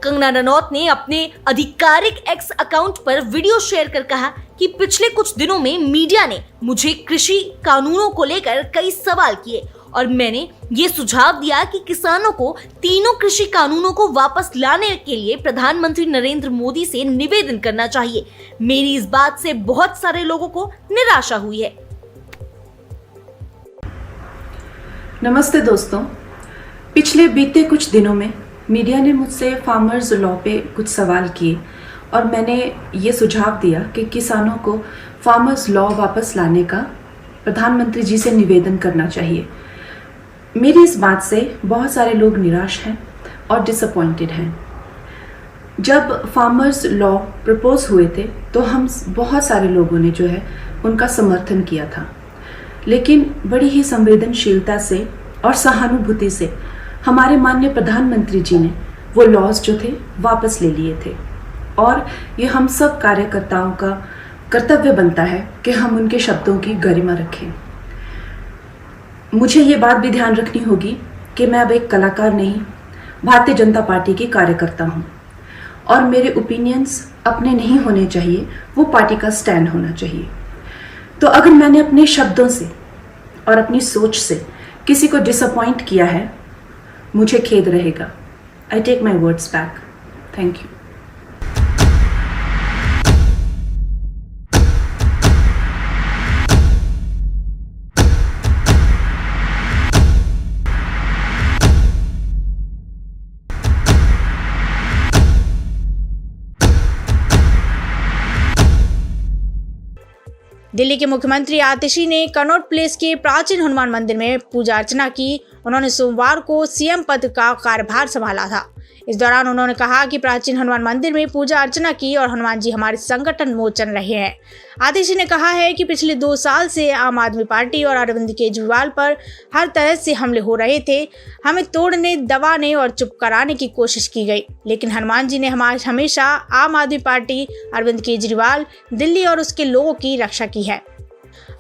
कंगना रनौत ने अपने आधिकारिक एक्स अकाउंट पर वीडियो शेयर कर कहा कि पिछले कुछ दिनों में मीडिया ने मुझे कृषि कानूनों को लेकर कई सवाल किए और मैंने ये सुझाव दिया कि किसानों को तीनों कृषि कानूनों को वापस लाने के लिए प्रधानमंत्री नरेंद्र मोदी से निवेदन करना चाहिए। मेरी इस बात से बहुत सारे लोगों को निराशा हुई है। नमस्ते दोस्तों, पिछले बीते कुछ दिनों में मीडिया ने मुझसे फार्मर्स लॉ पे कुछ सवाल किए और मैंने ये सुझाव दिया कि किसानों को फार्मर्स लॉ वापस लाने का प्रधानमंत्री जी से निवेदन करना चाहिए। मेरी इस बात से बहुत सारे लोग निराश हैं और डिसअपॉइंटेड हैं। जब फार्मर्स लॉ प्रपोज हुए थे तो हम बहुत सारे लोगों ने जो है उनका समर्थन किया था, लेकिन बड़ी ही संवेदनशीलता से और सहानुभूति से हमारे माननीय प्रधानमंत्री जी ने वो लॉज जो थे वापस ले लिए थे और ये हम सब कार्यकर्ताओं का कर्तव्य बनता है कि हम उनके शब्दों की गरिमा रखें। मुझे ये बात भी ध्यान रखनी होगी कि मैं अब एक कलाकार नहीं, भारतीय जनता पार्टी की कार्यकर्ता हूँ और मेरे ओपिनियंस अपने नहीं होने चाहिए, वो पार्टी का स्टैंड होना चाहिए। तो अगर मैंने अपने शब्दों से और अपनी सोच से किसी को डिसअपॉइंट किया है, मुझे खेद रहेगा। I take my words back. Thank you. Delhi के मुख्यमंत्री आतिशी ने कनॉट प्लेस के प्राचीन हनुमान मंदिर में पूजा अर्चना की। उन्होंने सोमवार को सीएम पद का कार्यभार संभाला था। इस दौरान उन्होंने कहा कि प्राचीन हनुमान मंदिर में पूजा अर्चना की और हनुमान जी हमारे संकट मोचन रहे हैं। आतिशी ने कहा है कि पिछले 2 साल से आम आदमी पार्टी और अरविंद केजरीवाल पर हर तरह से हमले हो रहे थे। हमें तोड़ने, दबाने और चुप कराने की कोशिश की गई, लेकिन हनुमान जी ने हमेशा आम आदमी पार्टी, अरविंद केजरीवाल, दिल्ली और उसके लोगों की रक्षा की है।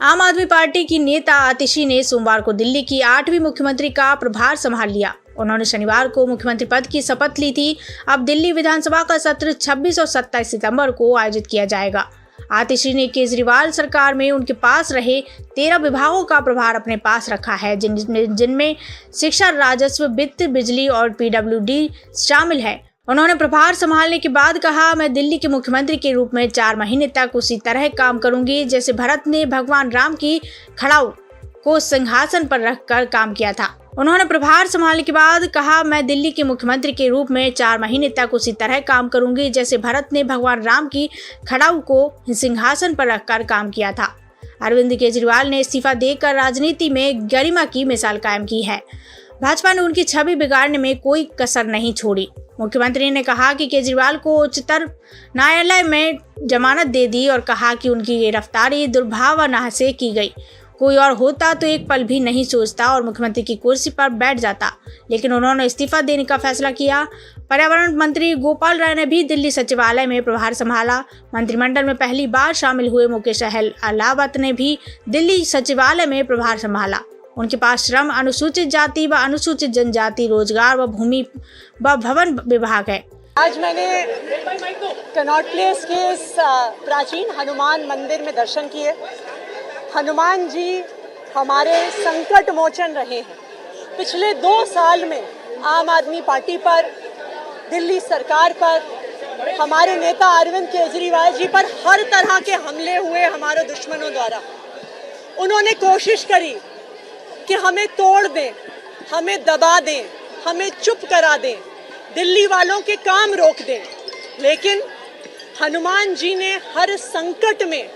आम आदमी पार्टी की नेता आतिशी ने सोमवार को दिल्ली की 8वीं मुख्यमंत्री का प्रभार संभाल लिया। उन्होंने शनिवार को मुख्यमंत्री पद की शपथ ली थी। अब दिल्ली विधानसभा का सत्र 26 और 27 सितंबर को आयोजित किया जाएगा। आतिशी ने केजरीवाल सरकार में उनके पास रहे 13 विभागों का प्रभार अपने पास रखा है, जिनमें शिक्षा, राजस्व, वित्त, बिजली और पीडब्ल्यूडी शामिल है। उन्होंने प्रभार संभालने के बाद कहा, मैं दिल्ली के मुख्यमंत्री के रूप में 4 महीने तक उसी तरह काम करूंगी जैसे भरत ने भगवान राम की खड़ाऊ को सिंहासन पर रखकर काम किया था। उन्होंने प्रभार संभालने के बाद कहा, मैं दिल्ली के मुख्यमंत्री के रूप में 4 महीने तक उसी तरह काम करूंगी जैसे भरत ने भगवान राम की खड़ाऊ को सिंहासन पर रखकर काम किया था। अरविंद केजरीवाल ने इस्तीफा देकर राजनीति में गरिमा की मिसाल कायम की है। भाजपा ने उनकी छवि बिगाड़ने में कोई कसर नहीं छोड़ी। मुख्यमंत्री ने कहा कि केजरीवाल को उच्चतम न्यायालय में जमानत दे दी और कहा कि उनकी गिरफ्तारी दुर्भावना से की गई। कोई और होता तो एक पल भी नहीं सोचता और मुख्यमंत्री की कुर्सी पर बैठ जाता, लेकिन उन्होंने इस्तीफा देने का फैसला किया। पर्यावरण मंत्री गोपाल राय ने भी दिल्ली सचिवालय में प्रभार संभाला। मंत्रिमंडल में पहली बार शामिल हुए मुकेश अहलावत ने भी दिल्ली सचिवालय में प्रभार संभाला। उनके पास श्रम, अनुसूचित जाति व अनुसूचित जनजाति, रोजगार व भूमि व भवन विभाग है। आज मैंने कनॉट प्लेस के इस प्राचीन हनुमान मंदिर में दर्शन किए। हनुमान जी हमारे संकट मोचन रहे हैं। पिछले 2 साल में आम आदमी पार्टी पर, दिल्ली सरकार पर, हमारे नेता अरविंद केजरीवाल जी पर हर तरह के हमले हुए हमारे दुश्मनों द्वारा। उन्होंने कोशिश करी कि हमें तोड़ दें, हमें दबा दें, हमें चुप करा दें, दिल्ली वालों के काम रोक दें, लेकिन हनुमान जी ने हर संकट में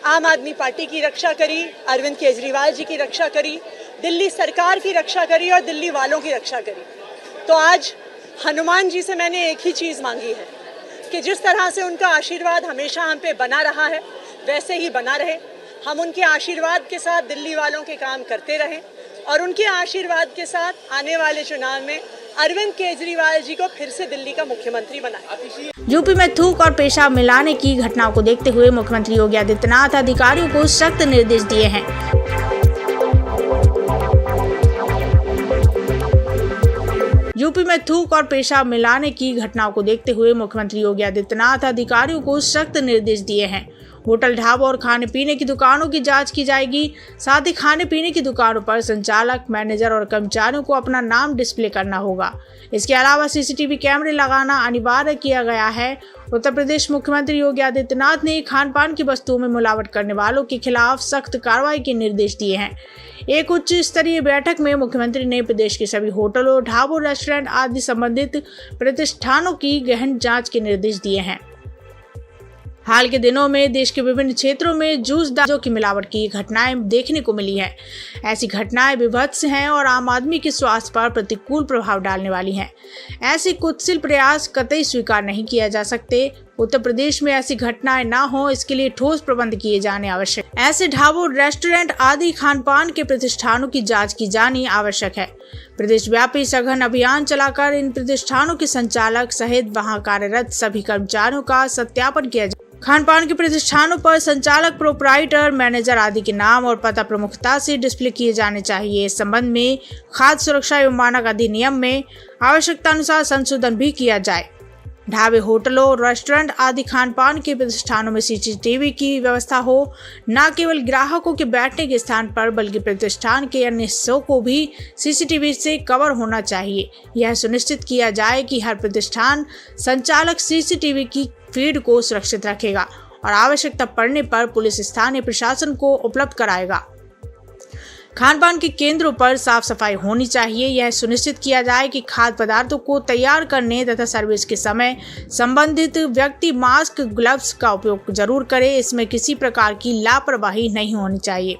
आम आदमी पार्टी की रक्षा करी, अरविंद केजरीवाल जी की रक्षा करी, दिल्ली सरकार की रक्षा करी और दिल्ली वालों की रक्षा करी। तो आज हनुमान जी से मैंने एक ही चीज़ मांगी है कि जिस तरह से उनका आशीर्वाद हमेशा हम पे बना रहा है, वैसे ही बना रहे। हम उनके आशीर्वाद के साथ दिल्ली वालों के काम करते रहें और उनके आशीर्वाद के साथ आने वाले चुनाव में अरविंद केजरीवाल जी को फिर से दिल्ली का मुख्यमंत्री बनाए। यूपी में थूक और पेशाब मिलाने की घटनाओं को देखते हुए मुख्यमंत्री योगी आदित्यनाथ अधिकारियों को सख्त निर्देश दिए हैं। यूपी में थूक और पेशाब मिलाने की घटनाओं को देखते हुए मुख्यमंत्री योगी आदित्यनाथ अधिकारियों को सख्त निर्देश दिए हैं। होटल, ढाबा और खाने पीने की दुकानों की जांच की जाएगी। साथ ही खाने पीने की दुकानों पर संचालक, मैनेजर और कर्मचारियों को अपना नाम डिस्प्ले करना होगा। इसके अलावा सीसीटीवी कैमरे लगाना अनिवार्य किया गया है। उत्तर प्रदेश मुख्यमंत्री योगी आदित्यनाथ ने खान पान की वस्तुओं में मिलावट करने वालों के खिलाफ सख्त कार्रवाई के निर्देश दिए हैं। एक उच्च स्तरीय बैठक में मुख्यमंत्री ने प्रदेश के सभी होटलों, ढाबों, रेस्टोरेंट आदि संबंधित प्रतिष्ठानों की गहन जांच के निर्देश दिए हैं। हाल के दिनों में देश के विभिन्न क्षेत्रों में जूस दारू की मिलावट की घटनाएं देखने को मिली हैं। ऐसी घटनाएं विभत्स हैं और आम आदमी के स्वास्थ्य पर प्रतिकूल प्रभाव डालने वाली हैं। ऐसे कुत्सित प्रयास कतई स्वीकार नहीं किया जा सकते। उत्तर प्रदेश में ऐसी घटनाएं ना हो, इसके लिए ठोस प्रबंध किए जाने आवश्यक। ऐसे ढाबों, रेस्टोरेंट आदि खान पान के प्रतिष्ठानों की जांच की जानी आवश्यक है। प्रदेश व्यापी सघन अभियान चलाकर इन प्रतिष्ठानों के संचालक सहित वहां कार्यरत सभी कर्मचारियों का सत्यापन किया जाए। खान पान के प्रतिष्ठानों पर संचालक, प्रोपराइटर, मैनेजर आदि के नाम और पता प्रमुखता से डिस्प्ले किए जाने चाहिए। इस संबंध में खाद्य सुरक्षा एवं मानक अधिनियम में आवश्यकता अनुसार संशोधन भी किया जाए। ढाबे, होटलों, रेस्टोरेंट आदि खान पान के प्रतिष्ठानों में सीसीटीवी की व्यवस्था हो। न केवल ग्राहकों के बैठने के स्थान पर बल्कि प्रतिष्ठान के अन्य हिस्सों को भी सीसीटीवी से कवर होना चाहिए। यह सुनिश्चित किया जाए कि हर प्रतिष्ठान संचालक सीसीटीवी की फीड को सुरक्षित रखेगा और आवश्यकता पड़ने पर पुलिस स्थानीय प्रशासन को उपलब्ध कराएगा। खान पान के केंद्रों पर साफ सफाई होनी चाहिए। यह सुनिश्चित किया जाए कि खाद्य पदार्थों को तैयार करने तथा सर्विस के समय संबंधित व्यक्ति मास्क, ग्लव्स का उपयोग जरूर करे। इसमें किसी प्रकार की लापरवाही नहीं होनी चाहिए।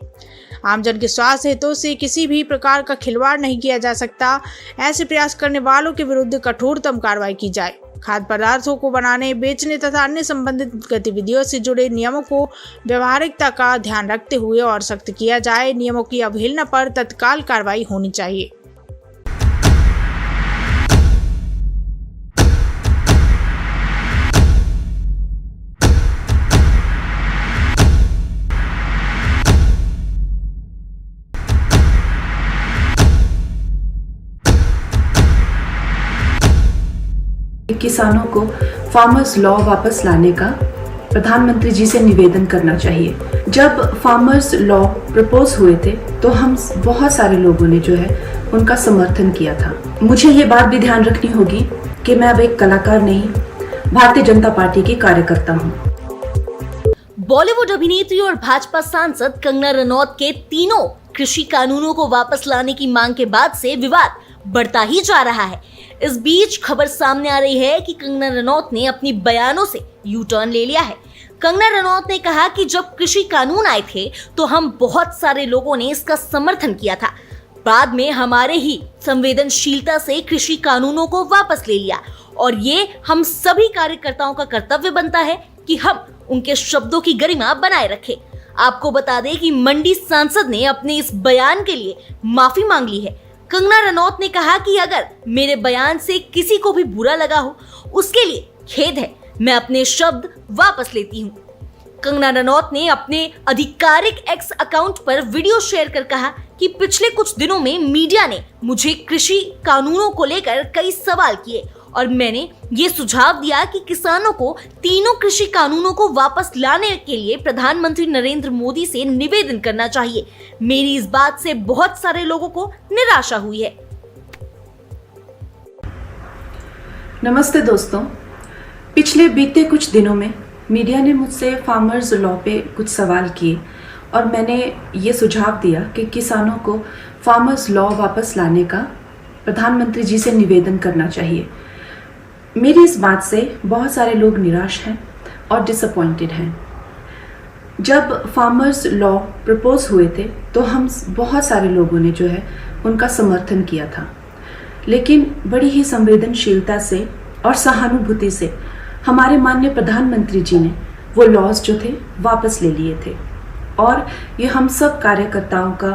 आमजन के स्वास्थ्य हितों से किसी भी प्रकार का खिलवाड़ नहीं किया जा सकता। ऐसे प्रयास करने वालों के विरुद्ध कठोरतम कार्रवाई की जाए। खाद्य पदार्थों को बनाने, बेचने तथा अन्य संबंधित गतिविधियों से जुड़े नियमों को व्यवहारिकता का ध्यान रखते हुए और सख्त किया जाए। नियमों की अवहेलना पर तत्काल कार्रवाई होनी चाहिए। किसानों को फार्मर्स लॉ वापस लाने का प्रधानमंत्री जी से निवेदन करना चाहिए। जब फार्मर्स लॉ प्रपोज हुए थे तो हम बहुत सारे लोगों ने जो है उनका समर्थन किया था। मुझे ये बात भी ध्यान रखनी होगी कि मैं अब एक कलाकार नहीं, भारतीय जनता पार्टी की कार्यकर्ता हूँ। बॉलीवुड अभिनेत्री और भाजपा सांसद कंगना रनौत के तीनों कृषि कानूनों को वापस लाने की मांग के बाद से विवाद बढ़ता ही जा रहा है। इस बीच खबर सामने आ रही है कि कंगना रनौत ने अपनी बयानों से यू टर्न ले लिया है। कंगना रनौत ने कहा कि जब कृषि कानून आए थे तो हम बहुत सारे लोगों ने इसका समर्थन किया था। बाद में हमारे ही संवेदनशीलता से कृषि कानूनों को वापस ले लिया और ये हम सभी कार्यकर्ताओं का कर्तव्य बनता है कि हम उनके शब्दों की गरिमा बनाए रखें। आपको बता दें कि मंडी सांसद ने अपने इस बयान के लिए माफी मांग ली है। कंगना रनौत ने कहा कि अगर मेरे बयान से किसी को भी बुरा लगा हो उसके लिए खेद है, मैं अपने शब्द वापस लेती हूँ। कंगना रनौत ने अपने आधिकारिक एक्स अकाउंट पर वीडियो शेयर कर कहा कि पिछले कुछ दिनों में मीडिया ने मुझे कृषि कानूनों को लेकर कई सवाल किए और मैंने ये सुझाव दिया कि किसानों को तीनों कृषि कानूनों को वापस लाने के लिए प्रधानमंत्री नरेंद्र मोदी से निवेदन करना चाहिए। मेरी इस बात से बहुत सारे लोगों को निराशा हुई है। नमस्ते दोस्तों, पिछले बीते कुछ दिनों में मीडिया ने मुझसे फार्मर्स लॉ पे कुछ सवाल किए और मैंने ये सुझाव दिया कि किसानों को फार्मर्स लॉ वापस लाने का प्रधानमंत्री जी से निवेदन करना चाहिए। मेरी इस बात से बहुत सारे लोग निराश हैं और डिसअपॉइंटेड हैं। जब फार्मर्स लॉ प्रपोज हुए थे तो हम बहुत सारे लोगों ने जो है उनका समर्थन किया था, लेकिन बड़ी ही संवेदनशीलता से और सहानुभूति से हमारे माननीय प्रधानमंत्री जी ने वो लॉज जो थे वापस ले लिए थे और ये हम सब कार्यकर्ताओं का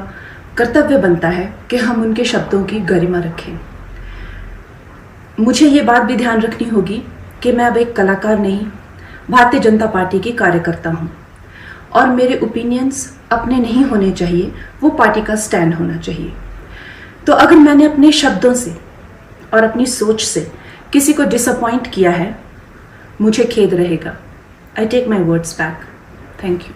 कर्तव्य बनता है कि हम उनके शब्दों की गरिमा रखें। मुझे ये बात भी ध्यान रखनी होगी कि मैं अब एक कलाकार नहीं, भारतीय जनता पार्टी की कार्यकर्ता हूँ और मेरे ओपिनियंस अपने नहीं होने चाहिए, वो पार्टी का स्टैंड होना चाहिए। तो अगर मैंने अपने शब्दों से और अपनी सोच से किसी को डिसअपॉइंट किया है, मुझे खेद रहेगा। I take my words back. Thank you.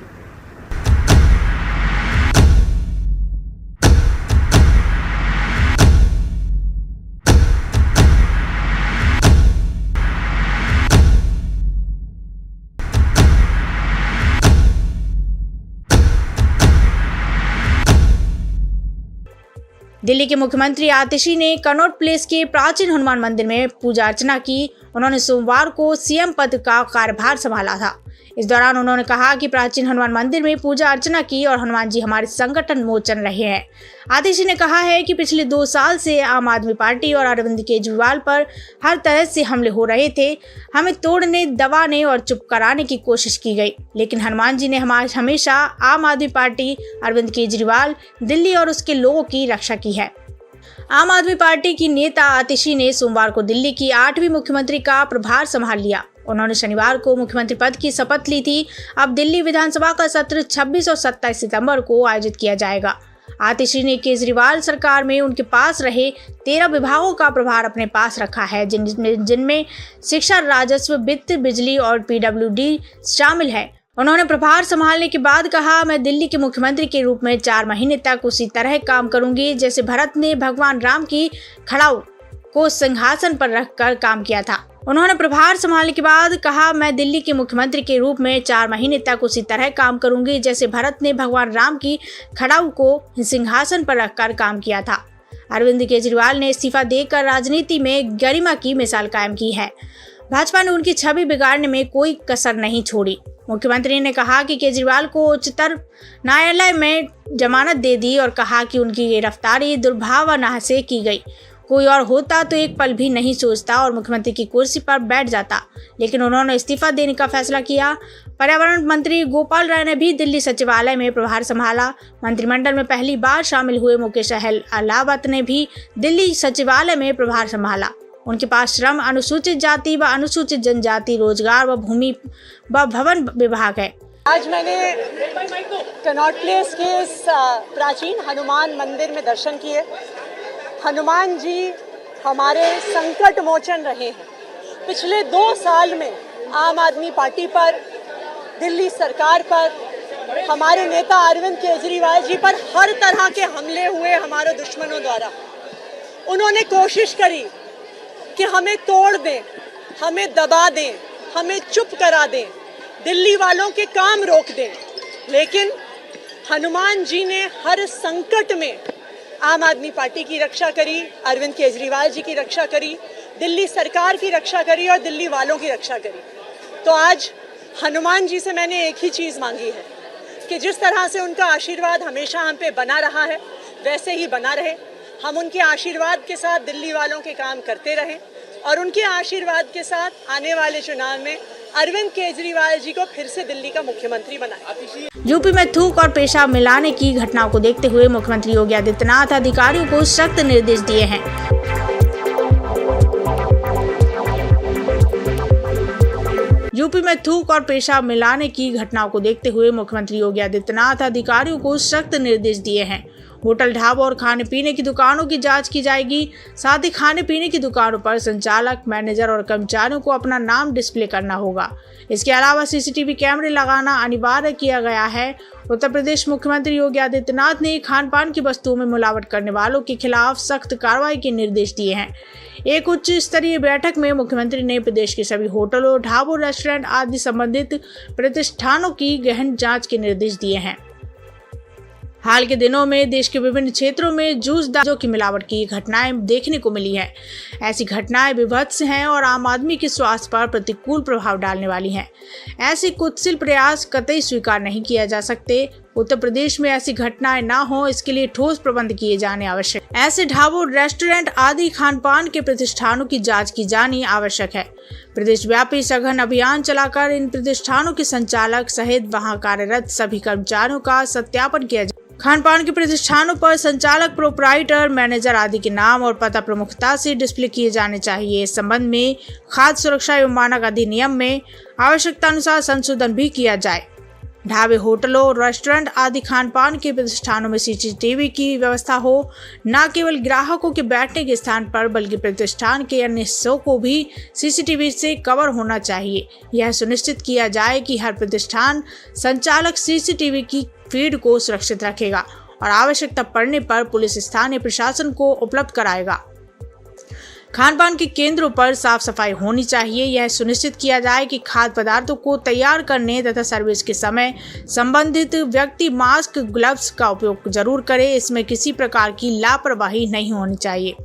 Delhi के मुख्यमंत्री आतिशी ने कनॉट प्लेस के प्राचीन हनुमान मंदिर में पूजा अर्चना की। उन्होंने सोमवार को सीएम पद का कार्यभार संभाला था। इस दौरान उन्होंने कहा कि प्राचीन हनुमान मंदिर में पूजा अर्चना की और हनुमान जी हमारे संकट मोचन रहे हैं। आतिशी ने कहा है कि पिछले 2 साल से आम आदमी पार्टी और अरविंद केजरीवाल पर हर तरह से हमले हो रहे थे। हमें तोड़ने, दबाने और चुप कराने की कोशिश की गई, लेकिन हनुमान जी ने हमेशा आम आदमी पार्टी, अरविंद केजरीवाल, दिल्ली और उसके लोगों की रक्षा की है। आम आदमी पार्टी की नेता आतिशी ने सोमवार को दिल्ली की 8वीं मुख्यमंत्री का प्रभार संभाल लिया। उन्होंने शनिवार को मुख्यमंत्री पद की शपथ ली थी। अब दिल्ली विधानसभा का सत्र 26 और 27 सितंबर को आयोजित किया जाएगा। आतिशी ने केजरीवाल सरकार में उनके पास रहे 13 विभागों का प्रभार अपने पास रखा है, जिनमें शिक्षा, राजस्व, वित्त, बिजली और पीडब्ल्यूडी शामिल है। उन्होंने प्रभार संभालने के बाद कहा, मैं दिल्ली के मुख्यमंत्री के रूप में 4 महीने तक उसी तरह काम करूंगी जैसे भरत ने भगवान राम की खड़ाऊ को सिंहासन पर रखकर काम किया था। उन्होंने प्रभार संभालने के बाद कहा, मैं दिल्ली के मुख्यमंत्री के रूप में 4 महीने तक उसी तरह काम करूंगी जैसे भरत ने भगवान राम की खड़ाऊ को सिंहासन पर रखकर काम किया था। अरविंद केजरीवाल ने इस्तीफा देकर राजनीति में गरिमा की मिसाल कायम की है। भाजपा ने उनकी छवि बिगाड़ने में कोई कसर नहीं छोड़ी। मुख्यमंत्री ने कहा कि केजरीवाल को उच्चतम न्यायालय में जमानत दे दी और कहा कि उनकी गिरफ्तारी दुर्भावना से की गई। कोई और होता तो एक पल भी नहीं सोचता और मुख्यमंत्री की कुर्सी पर बैठ जाता, लेकिन उन्होंने इस्तीफा देने का फैसला किया। पर्यावरण मंत्री गोपाल राय ने भी दिल्ली सचिवालय में प्रभार संभाला। मंत्रिमंडल में पहली बार शामिल हुए मुकेश अहलावत ने भी दिल्ली सचिवालय में प्रभार संभाला। उनके पास श्रम, अनुसूचित जाति व अनुसूचित जनजाति, रोजगार व भूमि व भवन विभाग है। आज मैंने कनॉट प्लेस के इस प्राचीन हनुमान मंदिर में दर्शन किए। हनुमान जी हमारे संकट मोचन रहे हैं। पिछले 2 साल में आम आदमी पार्टी पर, दिल्ली सरकार पर, हमारे नेता अरविंद केजरीवाल जी पर हर तरह के हमले हुए हमारे दुश्मनों द्वारा। उन्होंने कोशिश करी कि हमें तोड़ दें, हमें दबा दें, हमें चुप करा दें, दिल्ली वालों के काम रोक दें, लेकिन हनुमान जी ने हर संकट में आम आदमी पार्टी की रक्षा करी, अरविंद केजरीवाल जी की रक्षा करी, दिल्ली सरकार की रक्षा करी और दिल्ली वालों की रक्षा करी। तो आज हनुमान जी से मैंने एक ही चीज़ मांगी है कि जिस तरह से उनका आशीर्वाद हमेशा हम पे बना रहा है, वैसे ही बना रहे। हम उनके आशीर्वाद के साथ दिल्ली वालों के काम करते रहें और उनके आशीर्वाद के साथ आने वाले चुनाव में अरविंद केजरीवाल जी को फिर से दिल्ली का मुख्यमंत्री बनाए। यूपी में थूक और पेशाब मिलाने की घटनाओं को देखते हुए मुख्यमंत्री योगी आदित्यनाथ अधिकारियों को सख्त निर्देश दिए हैं। यूपी में थूक और पेशाब मिलाने की घटनाओं को देखते हुए मुख्यमंत्री योगी आदित्यनाथ अधिकारियों को सख्त निर्देश दिए हैं। होटल, ढाबों और खाने पीने की दुकानों की जांच की जाएगी। साथ ही खाने पीने की दुकानों पर संचालक, मैनेजर और कर्मचारियों को अपना नाम डिस्प्ले करना होगा। इसके अलावा सीसीटीवी कैमरे लगाना अनिवार्य किया गया है। उत्तर प्रदेश मुख्यमंत्री योगी आदित्यनाथ ने खान पान की वस्तुओं में मिलावट करने वालों के खिलाफ सख्त कार्रवाई के निर्देश दिए हैं। एक उच्च स्तरीय बैठक में मुख्यमंत्री ने प्रदेश के सभी होटलों, ढाबों, रेस्टोरेंट आदि संबंधित प्रतिष्ठानों की गहन जांच के निर्देश दिए हैं। हाल के दिनों में देश के विभिन्न क्षेत्रों में जूस दारू की मिलावट की घटनाएं देखने को मिली है। ऐसी घटनाएं विभत्स हैं और आम आदमी के स्वास्थ्य पर प्रतिकूल प्रभाव डालने वाली हैं। ऐसे कुत्सित प्रयास कतई स्वीकार नहीं किया जा सकते। उत्तर प्रदेश में ऐसी घटनाएं ना हो, इसके लिए ठोस प्रबंध किए जाने आवश्यक। ऐसे ढाबों, रेस्टोरेंट आदि खान पान के प्रतिष्ठानों की जांच की जानी आवश्यक है। प्रदेश व्यापी सघन अभियान चलाकर इन प्रतिष्ठानों के संचालक सहित वहां कार्यरत सभी कर्मचारियों का सत्यापन किया जाए। खान पान के प्रतिष्ठानों पर संचालक, प्रोपराइटर, मैनेजर आदि के नाम और पता प्रमुखता से डिस्प्ले किए जाने चाहिए। इस संबंध में खाद्य सुरक्षा एवं मानक अधिनियम में आवश्यकता अनुसार संशोधन भी किया जाए। ढाबे, होटलों, रेस्टोरेंट आदि खान पान के प्रतिष्ठानों में सीसीटीवी की व्यवस्था हो। न केवल ग्राहकों के बैठने के स्थान पर बल्कि प्रतिष्ठान के अन्य हिस्सों को भी सीसीटीवी से कवर होना चाहिए। यह सुनिश्चित किया जाए कि हर प्रतिष्ठान संचालक सीसीटीवी की फीड को सुरक्षित रखेगा और आवश्यकता पड़ने पर पुलिस स्थानीय प्रशासन को उपलब्ध कराएगा। खान पान के केंद्रों पर साफ सफाई होनी चाहिए। यह सुनिश्चित किया जाए कि खाद्य पदार्थों को तैयार करने तथा सर्विस के समय संबंधित व्यक्ति मास्क, ग्लव्स का उपयोग जरूर करे। इसमें किसी प्रकार की लापरवाही नहीं होनी चाहिए।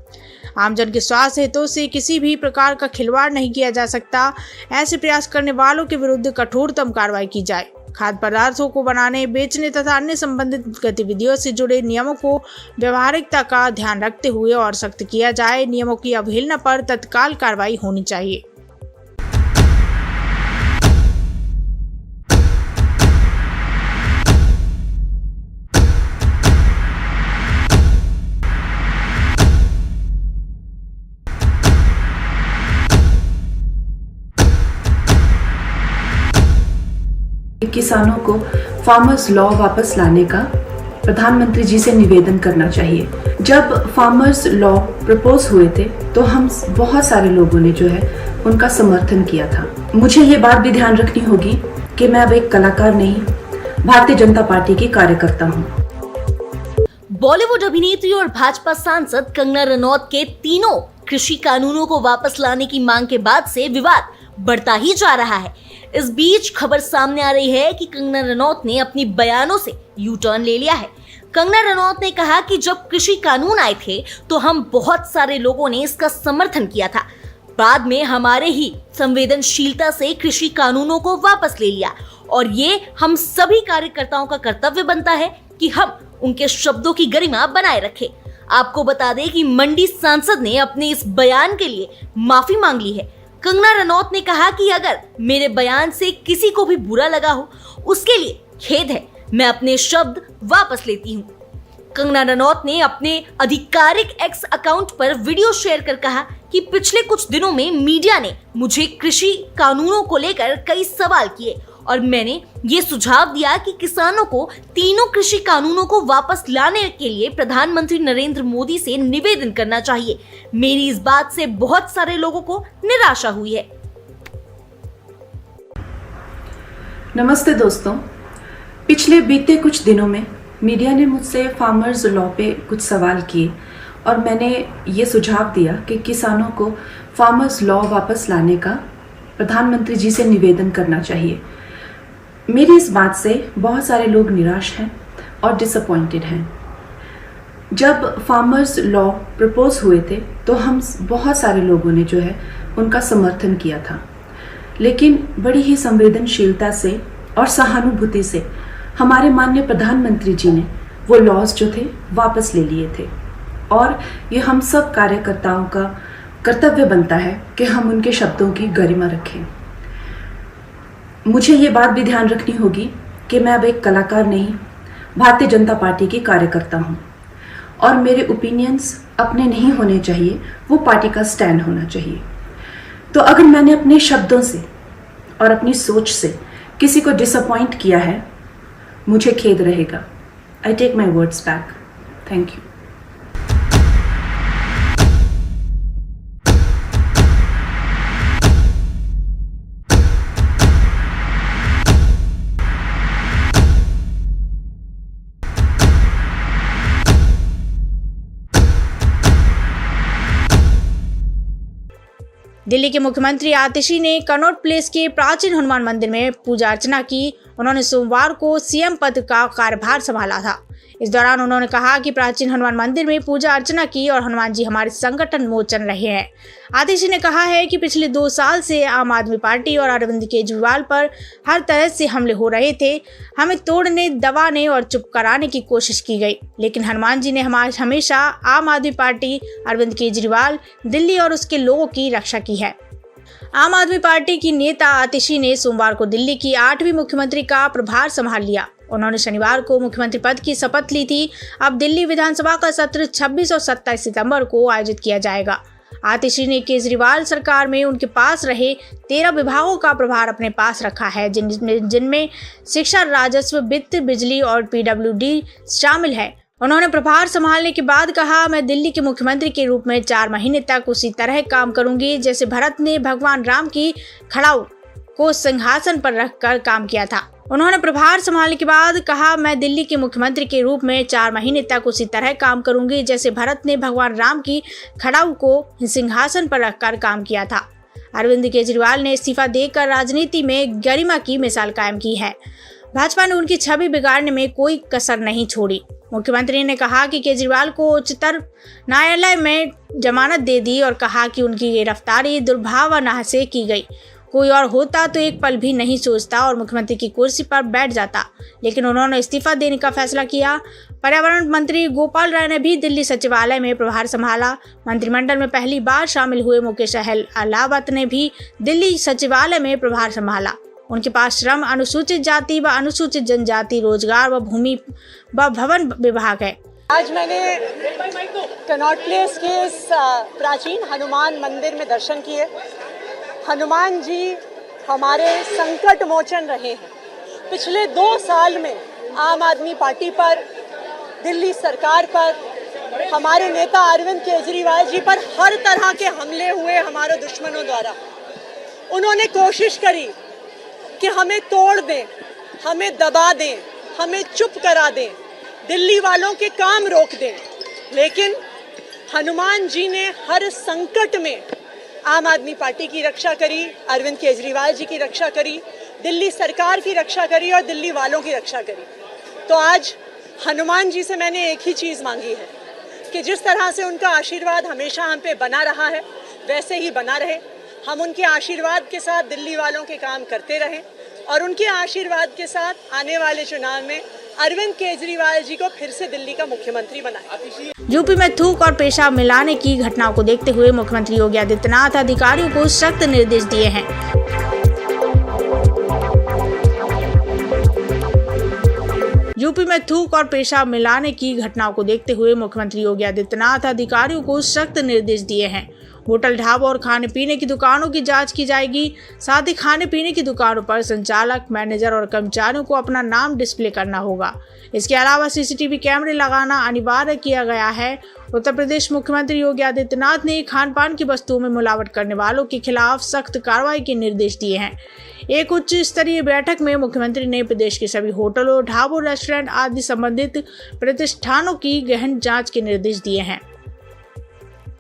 आमजन के स्वास्थ्य हितों से किसी भी प्रकार का खिलवाड़ नहीं किया जा सकता। ऐसे प्रयास करने वालों के विरुद्ध कठोरतम कार्रवाई की जाए। खाद्य पदार्थों को बनाने, बेचने तथा अन्य संबंधित गतिविधियों से जुड़े नियमों को व्यवहारिकता का ध्यान रखते हुए और सख्त किया जाए। नियमों की अवहेलना पर तत्काल कार्रवाई होनी चाहिए। किसानों को फार्मर्स लॉ वापस लाने का प्रधानमंत्री जी से निवेदन करना चाहिए। जब फार्मर्स लॉ प्रपोज हुए थे तो हम बहुत सारे लोगों ने जो है उनका समर्थन किया था। मुझे ये बात भी ध्यान रखनी होगी कि मैं अब एक कलाकार नहीं, भारतीय जनता पार्टी की कार्यकर्ता हूँ। बॉलीवुड अभिनेत्री और भाजपा सांसद कंगना रनौत के तीनों कृषि कानूनों को वापस लाने की मांग के बाद से विवाद बढ़ता ही जा रहा है। इस बीच खबर सामने आ रही है कि कंगना रनौत ने अपनी बयानों से यू टर्न ले लिया है। कंगना रनौत ने कहा कि जब कृषि कानून आए थे तो हम बहुत सारे लोगों ने इसका समर्थन किया था। बाद में हमारे ही संवेदनशीलता से कृषि कानूनों को वापस ले लिया और ये हम सभी कार्यकर्ताओं का कर्तव्य बनता है कि हम उनके शब्दों की गरिमा बनाए रखें। आपको बता दें कि मंडी सांसद ने अपने इस बयान के लिए माफी मांग ली है। कंगना रनौत ने कहा कि अगर मेरे बयान से किसी को भी बुरा लगा हो उसके लिए खेद है, मैं अपने शब्द वापस लेती हूँ। कंगना रनौत ने अपने आधिकारिक एक्स अकाउंट पर वीडियो शेयर कर कहा कि पिछले कुछ दिनों में मीडिया ने मुझे कृषि कानूनों को लेकर कई सवाल किए और मैंने ये सुझाव दिया कि किसानों को तीनों कृषि कानूनों को वापस लाने के लिए प्रधानमंत्री नरेंद्र मोदी से निवेदन करना चाहिए। मेरी इस बात से बहुत सारे लोगों को निराशा हुई है। नमस्ते दोस्तों, पिछले बीते कुछ दिनों में मीडिया ने मुझसे फार्मर्स लॉ पे कुछ सवाल किए और मैंने ये सुझाव दिया कि किसानों को फार्मर्स लॉ वापस लाने का प्रधानमंत्री जी से निवेदन करना चाहिए। मेरी इस बात से बहुत सारे लोग निराश हैं और डिसअपॉइंटेड हैं। जब फार्मर्स लॉ प्रपोज हुए थे तो हम बहुत सारे लोगों ने जो है उनका समर्थन किया था, लेकिन बड़ी ही संवेदनशीलता से और सहानुभूति से हमारे माननीय प्रधानमंत्री जी ने वो लॉज जो थे वापस ले लिए थे और ये हम सब कार्यकर्ताओं का कर्तव्य बनता है कि हम उनके शब्दों की गरिमा रखें। मुझे ये बात भी ध्यान रखनी होगी कि मैं अब एक कलाकार नहीं, भारतीय जनता पार्टी की कार्यकर्ता हूँ और मेरे ओपिनियंस अपने नहीं होने चाहिए, वो पार्टी का स्टैंड होना चाहिए। तो अगर मैंने अपने शब्दों से और अपनी सोच से किसी को डिसअपॉइंट किया है, मुझे खेद रहेगा। I take my words back. Thank you. Delhi के मुख्यमंत्री आतिशी ने कनॉट प्लेस के प्राचीन हनुमान मंदिर में पूजा अर्चना की। उन्होंने सोमवार को सीएम पद का कार्यभार संभाला था। इस दौरान उन्होंने कहा कि प्राचीन हनुमान मंदिर में पूजा अर्चना की और हनुमान जी हमारे संकट मोचन रहे हैं। आतिशी ने कहा है कि पिछले 2 साल से आम आदमी पार्टी और अरविंद केजरीवाल पर हर तरह से हमले हो रहे थे। हमें तोड़ने, दबाने और चुप कराने की कोशिश की गई, लेकिन हनुमान जी ने हमेशा आम आदमी पार्टी, अरविंद केजरीवाल, दिल्ली और उसके लोगों की रक्षा की है। आम आदमी पार्टी की नेता आतिशी ने सोमवार को दिल्ली की 8वीं मुख्यमंत्री का प्रभार संभाल लिया। उन्होंने शनिवार को मुख्यमंत्री पद की शपथ ली थी। अब दिल्ली विधानसभा का सत्र 26 और 27 सितंबर को आयोजित किया जाएगा। आतिशी ने केजरीवाल सरकार में उनके पास रहे 13 विभागों का प्रभार अपने पास रखा है, जिनमें शिक्षा, राजस्व, वित्त, बिजली और पीडब्ल्यूडी शामिल है। उन्होंने प्रभार संभालने के बाद कहा, मैं दिल्ली के मुख्यमंत्री के रूप में 4 महीने तक उसी तरह काम करूंगी जैसे भरत ने भगवान राम की खड़ाऊ को सिंहासन पर रखकर काम किया था। उन्होंने प्रभार संभालने के बाद कहा, मैं दिल्ली के मुख्यमंत्री के रूप में 4 महीने तक उसी तरह काम करूंगी जैसे भरत ने भगवान राम की खड़ाऊ को सिंहासन पर रखकर काम किया था। अरविंद केजरीवाल ने इस्तीफा देकर राजनीति में गरिमा की मिसाल कायम की है। भाजपा ने उनकी छवि बिगाड़ने में कोई कसर नहीं छोड़ी। मुख्यमंत्री ने कहा कि केजरीवाल को उच्चतम न्यायालय में जमानत दे दी और कहा कि उनकी गिरफ्तारी दुर्भावना से की गई। कोई और होता तो एक पल भी नहीं सोचता और मुख्यमंत्री की कुर्सी पर बैठ जाता, लेकिन उन्होंने इस्तीफा देने का फैसला किया। पर्यावरण मंत्री गोपाल राय ने भी दिल्ली सचिवालय में प्रभार संभाला। मंत्रिमंडल में पहली बार शामिल हुए मुकेश अहलावत ने भी दिल्ली सचिवालय में प्रभार संभाला। उनके पास श्रम, अनुसूचित जाति व अनुसूचित जनजाति, रोजगार व भूमि व भवन विभाग है। आज मैंने कनॉट प्लेस के इस प्राचीन हनुमान मंदिर में दर्शन किए। हनुमान जी हमारे संकट मोचन रहे हैं। पिछले 2 साल में आम आदमी पार्टी पर, दिल्ली सरकार पर, हमारे नेता अरविंद केजरीवाल जी पर हर तरह के हमले हुए हमारे दुश्मनों द्वारा। उन्होंने कोशिश करी कि हमें तोड़ दें, हमें दबा दें, हमें चुप करा दें, दिल्ली वालों के काम रोक दें, लेकिन हनुमान जी ने हर संकट में आम आदमी पार्टी की रक्षा करी, अरविंद केजरीवाल जी की रक्षा करी, दिल्ली सरकार की रक्षा करी और दिल्ली वालों की रक्षा करी। तो आज हनुमान जी से मैंने एक ही चीज़ मांगी है कि जिस तरह से उनका आशीर्वाद हमेशा हम पे बना रहा है, वैसे ही बना रहे। हम उनके आशीर्वाद के साथ दिल्ली वालों के काम करते रहें और उनके आशीर्वाद के साथ आने वाले चुनाव में अरविंद केजरीवाल जी को फिर से दिल्ली का मुख्यमंत्री बनाएं। यूपी में थूक और पेशाब मिलाने की घटनाओं को देखते हुए मुख्यमंत्री योगी आदित्यनाथ अधिकारियों को सख्त निर्देश दिए हैं। यूपी में थूक और पेशाब मिलाने की घटनाओं को देखते हुए मुख्यमंत्री योगी आदित्यनाथ अधिकारियों को सख्त निर्देश दिए हैं। होटल, ढाबों और खाने पीने की दुकानों की जांच की जाएगी। साथ ही खाने पीने की दुकानों पर संचालक, मैनेजर और कर्मचारियों को अपना नाम डिस्प्ले करना होगा। इसके अलावा सीसीटीवी कैमरे लगाना अनिवार्य किया गया है। उत्तर प्रदेश मुख्यमंत्री योगी आदित्यनाथ ने खान पान की वस्तुओं में मिलावट करने वालों के खिलाफ सख्त कार्रवाई के निर्देश दिए हैं। एक उच्च स्तरीय बैठक में मुख्यमंत्री ने प्रदेश के सभी होटलों, ढाबों, रेस्टोरेंट आदि संबंधित प्रतिष्ठानों की गहन जांच के निर्देश दिए हैं।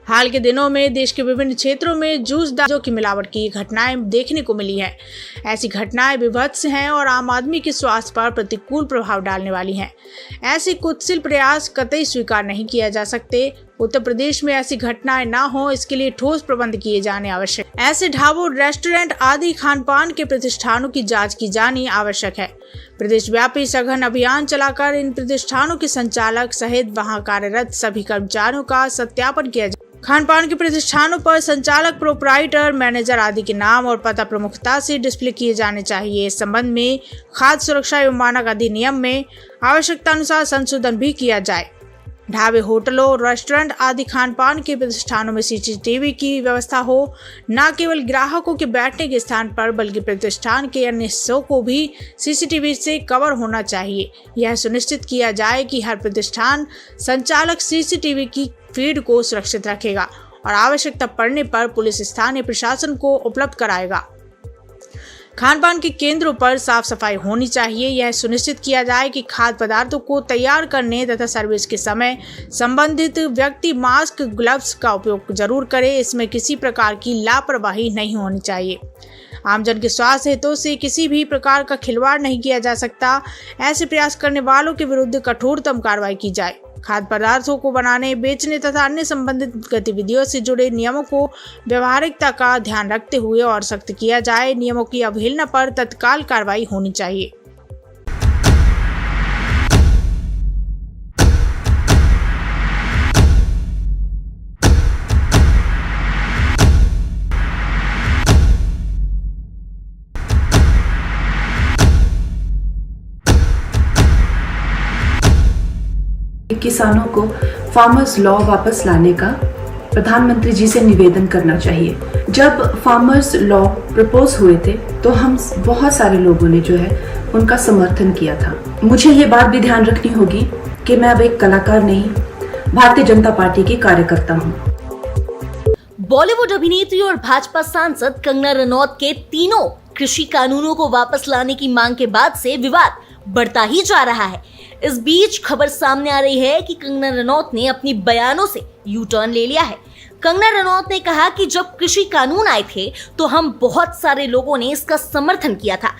हाल के दिनों में देश के विभिन्न क्षेत्रों में जूस दारू की मिलावट की घटनाएं देखने को मिली है। ऐसी घटनाएं विभत्स हैं और आम आदमी के स्वास्थ्य पर प्रतिकूल प्रभाव डालने वाली हैं। ऐसे कुत्सित प्रयास कतई स्वीकार नहीं किया जा सकते। उत्तर प्रदेश में ऐसी घटनाएं ना हो, इसके लिए ठोस प्रबंध किए जाने आवश्यक। ऐसे ढाबों, रेस्टोरेंट आदि खान पान के प्रतिष्ठानों की जांच की जानी आवश्यक है। प्रदेश व्यापी सघन अभियान चलाकर इन प्रतिष्ठानों के संचालक सहित वहां कार्यरत सभी कर्मचारियों का सत्यापन किया जाए। खान पान के प्रतिष्ठानों पर संचालक, प्रोपराइटर, मैनेजर आदि के नाम और पता प्रमुखता से डिस्प्ले किए जाने चाहिए। इस संबंध में खाद्य सुरक्षा एवं मानक अधिनियम में आवश्यकता अनुसार संशोधन भी किया जाए। ढाबे, होटलों, रेस्टोरेंट आदि खान पान के प्रतिष्ठानों में सीसीटीवी की व्यवस्था हो। न केवल ग्राहकों के बैठने के स्थान पर बल्कि प्रतिष्ठान के अन्य हिस्सों को भी सीसीटीवी से कवर होना चाहिए। यह सुनिश्चित किया जाए कि हर प्रतिष्ठान संचालक सीसीटीवी की फीड को सुरक्षित रखेगा और आवश्यकता पड़ने पर पुलिस स्थानीय प्रशासन को उपलब्ध कराएगा। खान पान के केंद्रों पर साफ सफाई होनी चाहिए। यह सुनिश्चित किया जाए कि खाद्य पदार्थों को तैयार करने तथा सर्विस के समय संबंधित व्यक्ति मास्क, ग्लव्स का उपयोग जरूर करे। इसमें किसी प्रकार की लापरवाही नहीं होनी चाहिए। आमजन के स्वास्थ्य हितों से किसी भी प्रकार का खिलवाड़ नहीं किया जा सकता। ऐसे प्रयास करने वालों के विरुद्ध कठोरतम कार्रवाई की जाए। खाद्य पदार्थों को बनाने, बेचने तथा अन्य संबंधित गतिविधियों से जुड़े नियमों को व्यवहारिकता का ध्यान रखते हुए और सख्त किया जाए। नियमों की अवहेलना पर तत्काल कार्रवाई होनी चाहिए। किसानों को फार्मर्स लॉ वापस लाने का प्रधानमंत्री जी से निवेदन करना चाहिए। जब फार्मर्स लॉ प्रपोज हुए थे तो हम बहुत सारे लोगों ने जो है उनका समर्थन किया था। मुझे ये बात भी ध्यान रखनी होगी कि मैं अब एक कलाकार नहीं, भारतीय जनता पार्टी की कार्यकर्ता हूँ। बॉलीवुड अभिनेत्री और भाजपा सांसद कंगना रनौत के तीनों कृषि कानूनों को वापस लाने की मांग के बाद से विवाद बढ़ता ही जा रहा है। इस बीच खबर सामने आ रही है कि कंगना रनौत ने अपनी बयानों से यू टर्न ले लिया है। कंगना रनौत ने कहा कि जब कृषि कानून आए थे तो हम बहुत सारे लोगों ने इसका समर्थन किया था,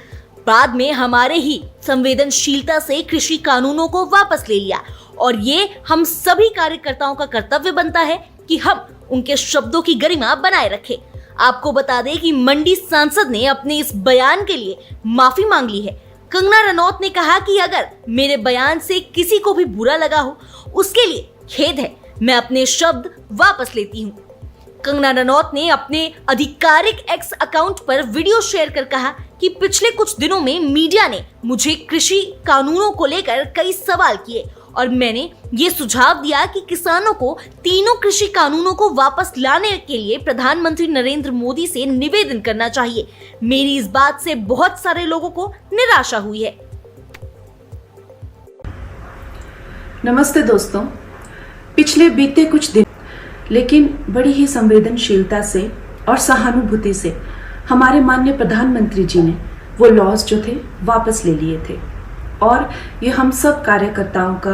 बाद में हमारे ही संवेदनशीलता से कृषि कानूनों को वापस ले लिया और ये हम सभी कार्यकर्ताओं का कर्तव्य बनता है कि हम उनके शब्दों की गरिमा बनाए रखें। आपको बता दें कि मंडी सांसद ने अपने इस बयान के लिए माफी मांग ली है। कंगना रनौत ने कहा कि अगर मेरे बयान से किसी को भी बुरा लगा हो उसके लिए खेद है, मैं अपने शब्द वापस लेती हूँ। कंगना रनौत ने अपने आधिकारिक एक्स अकाउंट पर वीडियो शेयर कर कहा कि पिछले कुछ दिनों में मीडिया ने मुझे कृषि कानूनों को लेकर कई सवाल किए और मैंने ये सुझाव दिया कि किसानों को तीनों कृषि कानूनों को वापस लाने के लिए प्रधानमंत्री नरेंद्र मोदी से निवेदन करना चाहिए। मेरी इस बात से बहुत सारे लोगों को निराशा हुई है। नमस्ते दोस्तों, पिछले बीते कुछ दिन लेकिन बड़ी ही संवेदनशीलता से और सहानुभूति से हमारे माननीय प्रधानमंत्री जी ने वो लॉज जो थे वापस ले लिए थे और ये हम सब कार्यकर्ताओं का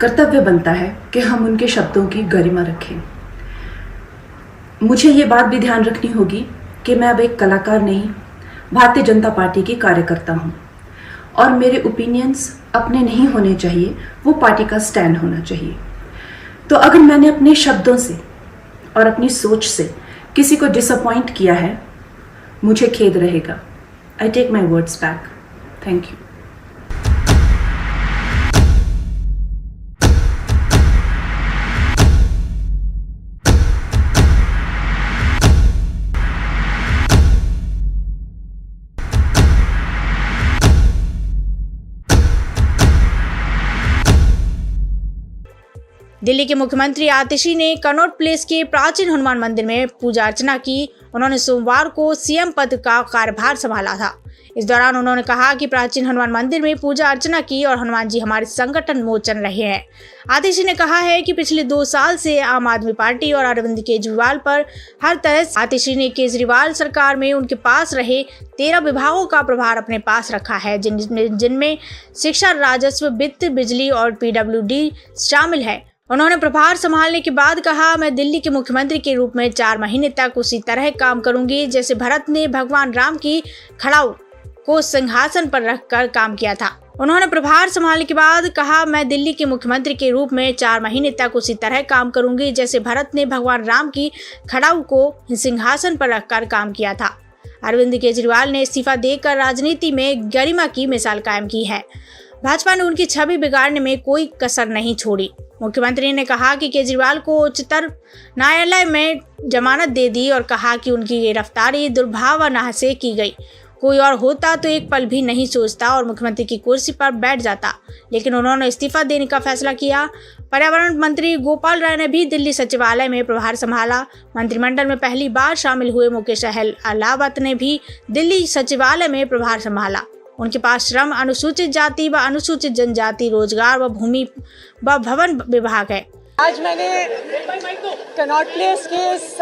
कर्तव्य बनता है कि हम उनके शब्दों की गरिमा रखें। मुझे ये बात भी ध्यान रखनी होगी कि मैं अब एक कलाकार नहीं, भारतीय जनता पार्टी की कार्यकर्ता हूँ और मेरे ओपिनियंस अपने नहीं होने चाहिए, वो पार्टी का स्टैंड होना चाहिए। तो अगर मैंने अपने शब्दों से और अपनी सोच से किसी को डिसअपॉइंट किया है, मुझे खेद रहेगा। I take my words back. Thank you. Delhi के मुख्यमंत्री आतिशी ने कनॉट प्लेस के प्राचीन हनुमान मंदिर में पूजा अर्चना की। उन्होंने सोमवार को सीएम पद का कार्यभार संभाला था। इस दौरान उन्होंने कहा कि प्राचीन हनुमान मंदिर में पूजा अर्चना की और हनुमान जी हमारे संकट मोचन रहे हैं। आतिशी ने कहा है कि पिछले 2 साल से आम आदमी पार्टी और अरविंद केजरीवाल पर हर तरह से आतिशी ने केजरीवाल सरकार में उनके पास रहे 13 विभागों का प्रभार अपने पास रखा है, जिनमें शिक्षा, राजस्व, वित्त, बिजली और PWD शामिल है। उन्होंने प्रभार संभालने के बाद कहा, मैं दिल्ली के मुख्यमंत्री के रूप में 4 महीने तक उसी तरह काम करूंगी जैसे भरत ने भगवान राम की खड़ाऊ को सिंहासन पर रखकर काम किया था। उन्होंने प्रभार संभालने के बाद कहा, मैं दिल्ली के मुख्यमंत्री के रूप में 4 महीने तक उसी तरह काम करूंगी जैसे भरत ने भगवान राम की खड़ाऊ को सिंहासन पर रखकर काम किया था। अरविंद केजरीवाल ने इस्तीफा देकर राजनीति में गरिमा की मिसाल कायम की है। भाजपा ने उनकी छवि बिगाड़ने में कोई कसर नहीं छोड़ी। मुख्यमंत्री ने कहा कि केजरीवाल को उच्चतम न्यायालय में जमानत दे दी और कहा कि उनकी गिरफ्तारी दुर्भावना से की गई। कोई और होता तो एक पल भी नहीं सोचता और मुख्यमंत्री की कुर्सी पर बैठ जाता, लेकिन उन्होंने इस्तीफा देने का फैसला किया। पर्यावरण मंत्री गोपाल राय ने भी दिल्ली सचिवालय में प्रभार संभाला। मंत्रिमंडल में पहली बार शामिल हुए मुकेश अहलावत ने भी दिल्ली सचिवालय में प्रभार संभाला। उनके पास श्रम, अनुसूचित जाति व अनुसूचित जनजाति, रोजगार व भूमि व भवन विभाग है। आज मैंने कनॉट प्लेस के इस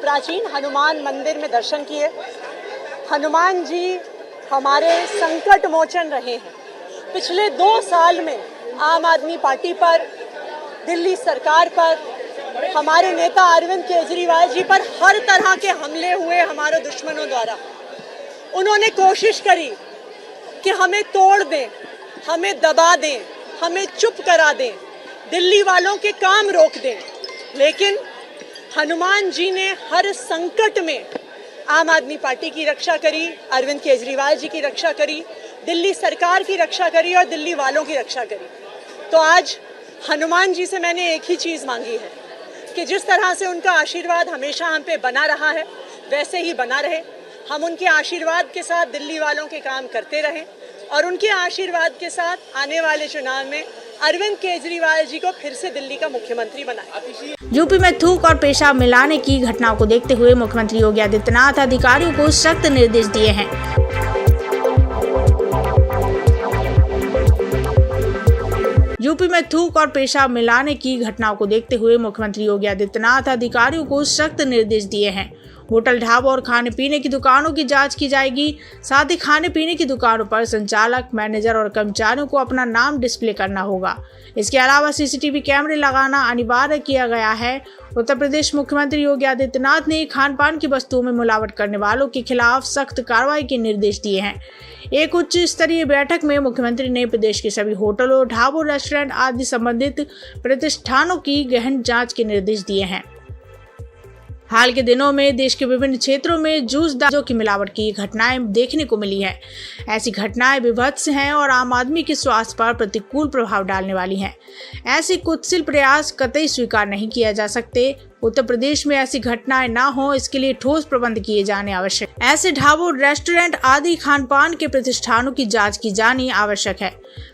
प्राचीन हनुमान मंदिर में दर्शन किए। हनुमान जी हमारे संकट मोचन रहे हैं। पिछले 2 साल में आम आदमी पार्टी पर, दिल्ली सरकार पर, हमारे नेता अरविंद केजरीवाल जी पर हर तरह के हमले हुए हमारे दुश्मनों द्वारा। उन्होंने कोशिश करी कि हमें तोड़ दें, हमें दबा दें, हमें चुप करा दें, दिल्ली वालों के काम रोक दें, लेकिन हनुमान जी ने हर संकट में आम आदमी पार्टी की रक्षा करी, अरविंद केजरीवाल जी की रक्षा करी, दिल्ली सरकार की रक्षा करी और दिल्ली वालों की रक्षा करी। तो आज हनुमान जी से मैंने एक ही चीज़ मांगी है कि जिस तरह से उनका आशीर्वाद हमेशा हम पे बना रहा है वैसे ही बना रहे। हम उनके आशीर्वाद के साथ दिल्ली वालों के काम करते रहें और उनके आशीर्वाद के साथ आने वाले चुनाव में अरविंद केजरीवाल जी को फिर से दिल्ली का मुख्यमंत्री बनाए। यूपी में थूक और पेशाब मिलाने की घटनाओं को देखते हुए मुख्यमंत्री योगी आदित्यनाथ अधिकारियों को सख्त निर्देश दिए हैं। यूपी में थूक और पेशाब मिलाने की घटनाओं को देखते हुए मुख्यमंत्री योगी आदित्यनाथ अधिकारियों को सख्त निर्देश दिए हैं। होटल, ढाबों और खाने पीने की दुकानों की जांच की जाएगी। साथ ही खाने पीने की दुकानों पर संचालक, मैनेजर और कर्मचारियों को अपना नाम डिस्प्ले करना होगा। इसके अलावा सीसीटीवी कैमरे लगाना अनिवार्य किया गया है। उत्तर प्रदेश मुख्यमंत्री योगी आदित्यनाथ ने खान पान की वस्तुओं में मिलावट करने वालों के खिलाफ सख्त कार्रवाई के निर्देश दिए हैं। एक उच्च स्तरीय बैठक में मुख्यमंत्री ने प्रदेश के सभी होटलों, ढाबों, रेस्टोरेंट आदि संबंधित प्रतिष्ठानों की गहन जांच के निर्देश दिए हैं। हाल के दिनों में देश के विभिन्न क्षेत्रों में जूस दारू की मिलावट की घटनाएं देखने को मिली है। ऐसी घटनाएं विभत्स हैं और आम आदमी के स्वास्थ्य पर प्रतिकूल प्रभाव डालने वाली हैं। ऐसे कुत्सित प्रयास कतई स्वीकार नहीं किया जा सकते। उत्तर प्रदेश में ऐसी घटनाएं ना हो, इसके लिए ठोस प्रबंध किए जाने आवश्यक। ऐसे ढाबों, रेस्टोरेंट आदि खान पान के प्रतिष्ठानों की जांच की जानी आवश्यक है।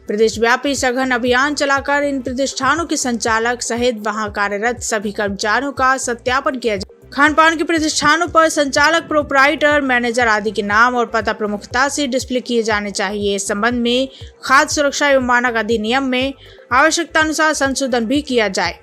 प्रदेश व्यापी सघन अभियान चलाकर इन प्रतिष्ठानों के संचालक सहित वहां कार्यरत सभी कर्मचारियों का सत्यापन किया जाए। खान पान के प्रतिष्ठानों पर संचालक, प्रोपराइटर, मैनेजर आदि के नाम और पता प्रमुखता से डिस्प्ले किए जाने चाहिए। इस संबंध में खाद्य सुरक्षा एवं मानक अधिनियम में आवश्यकता अनुसार संशोधन भी किया जाए।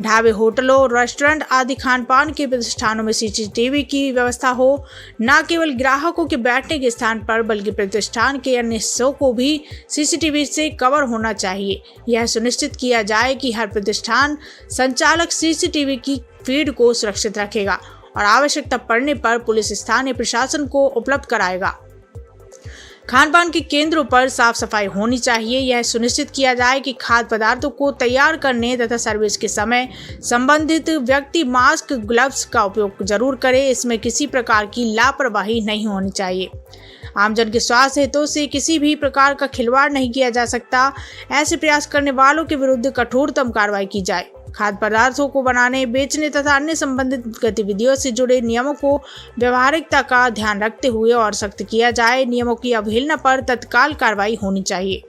ढाबे, होटलों, रेस्टोरेंट आदि खान पान के प्रतिष्ठानों में सीसीटीवी की व्यवस्था हो। न केवल ग्राहकों के बैठने के स्थान पर बल्कि प्रतिष्ठान के अन्य हिस्सों को भी सीसीटीवी से कवर होना चाहिए। यह सुनिश्चित किया जाए कि हर प्रतिष्ठान संचालक सीसीटीवी की फीड को सुरक्षित रखेगा और आवश्यकता पड़ने पर पुलिस स्थानीय प्रशासन को उपलब्ध कराएगा। खान पान के केंद्रों पर साफ सफाई होनी चाहिए। यह सुनिश्चित किया जाए कि खाद्य पदार्थों को तैयार करने तथा सर्विस के समय संबंधित व्यक्ति मास्क, ग्लव्स का उपयोग जरूर करे। इसमें किसी प्रकार की लापरवाही नहीं होनी चाहिए। आमजन के स्वास्थ्य हितों से किसी भी प्रकार का खिलवाड़ नहीं किया जा सकता। ऐसे प्रयास करने वालों के विरुद्ध कठोरतम कार्रवाई की जाए। खाद्य पदार्थों को बनाने, बेचने तथा अन्य संबंधित गतिविधियों से जुड़े नियमों को व्यवहारिकता का ध्यान रखते हुए और सख्त किया जाए। नियमों की अवहेलना पर तत्काल कार्रवाई होनी चाहिए।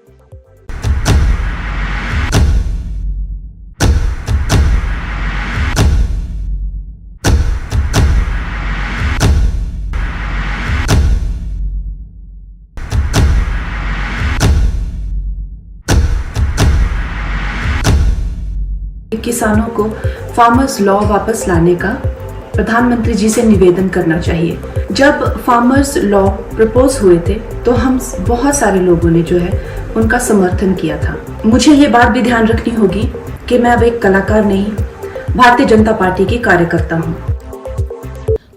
किसानों को फार्मर्स लॉ वापस लाने का प्रधानमंत्री जी से निवेदन करना चाहिए। जब फार्मर्स लॉ प्रपोज हुए थे तो हम बहुत सारे लोगों ने जो है उनका समर्थन किया था। मुझे ये बात भी ध्यान रखनी होगी कि मैं अब एक कलाकार नहीं, भारतीय जनता पार्टी की कार्यकर्ता हूँ।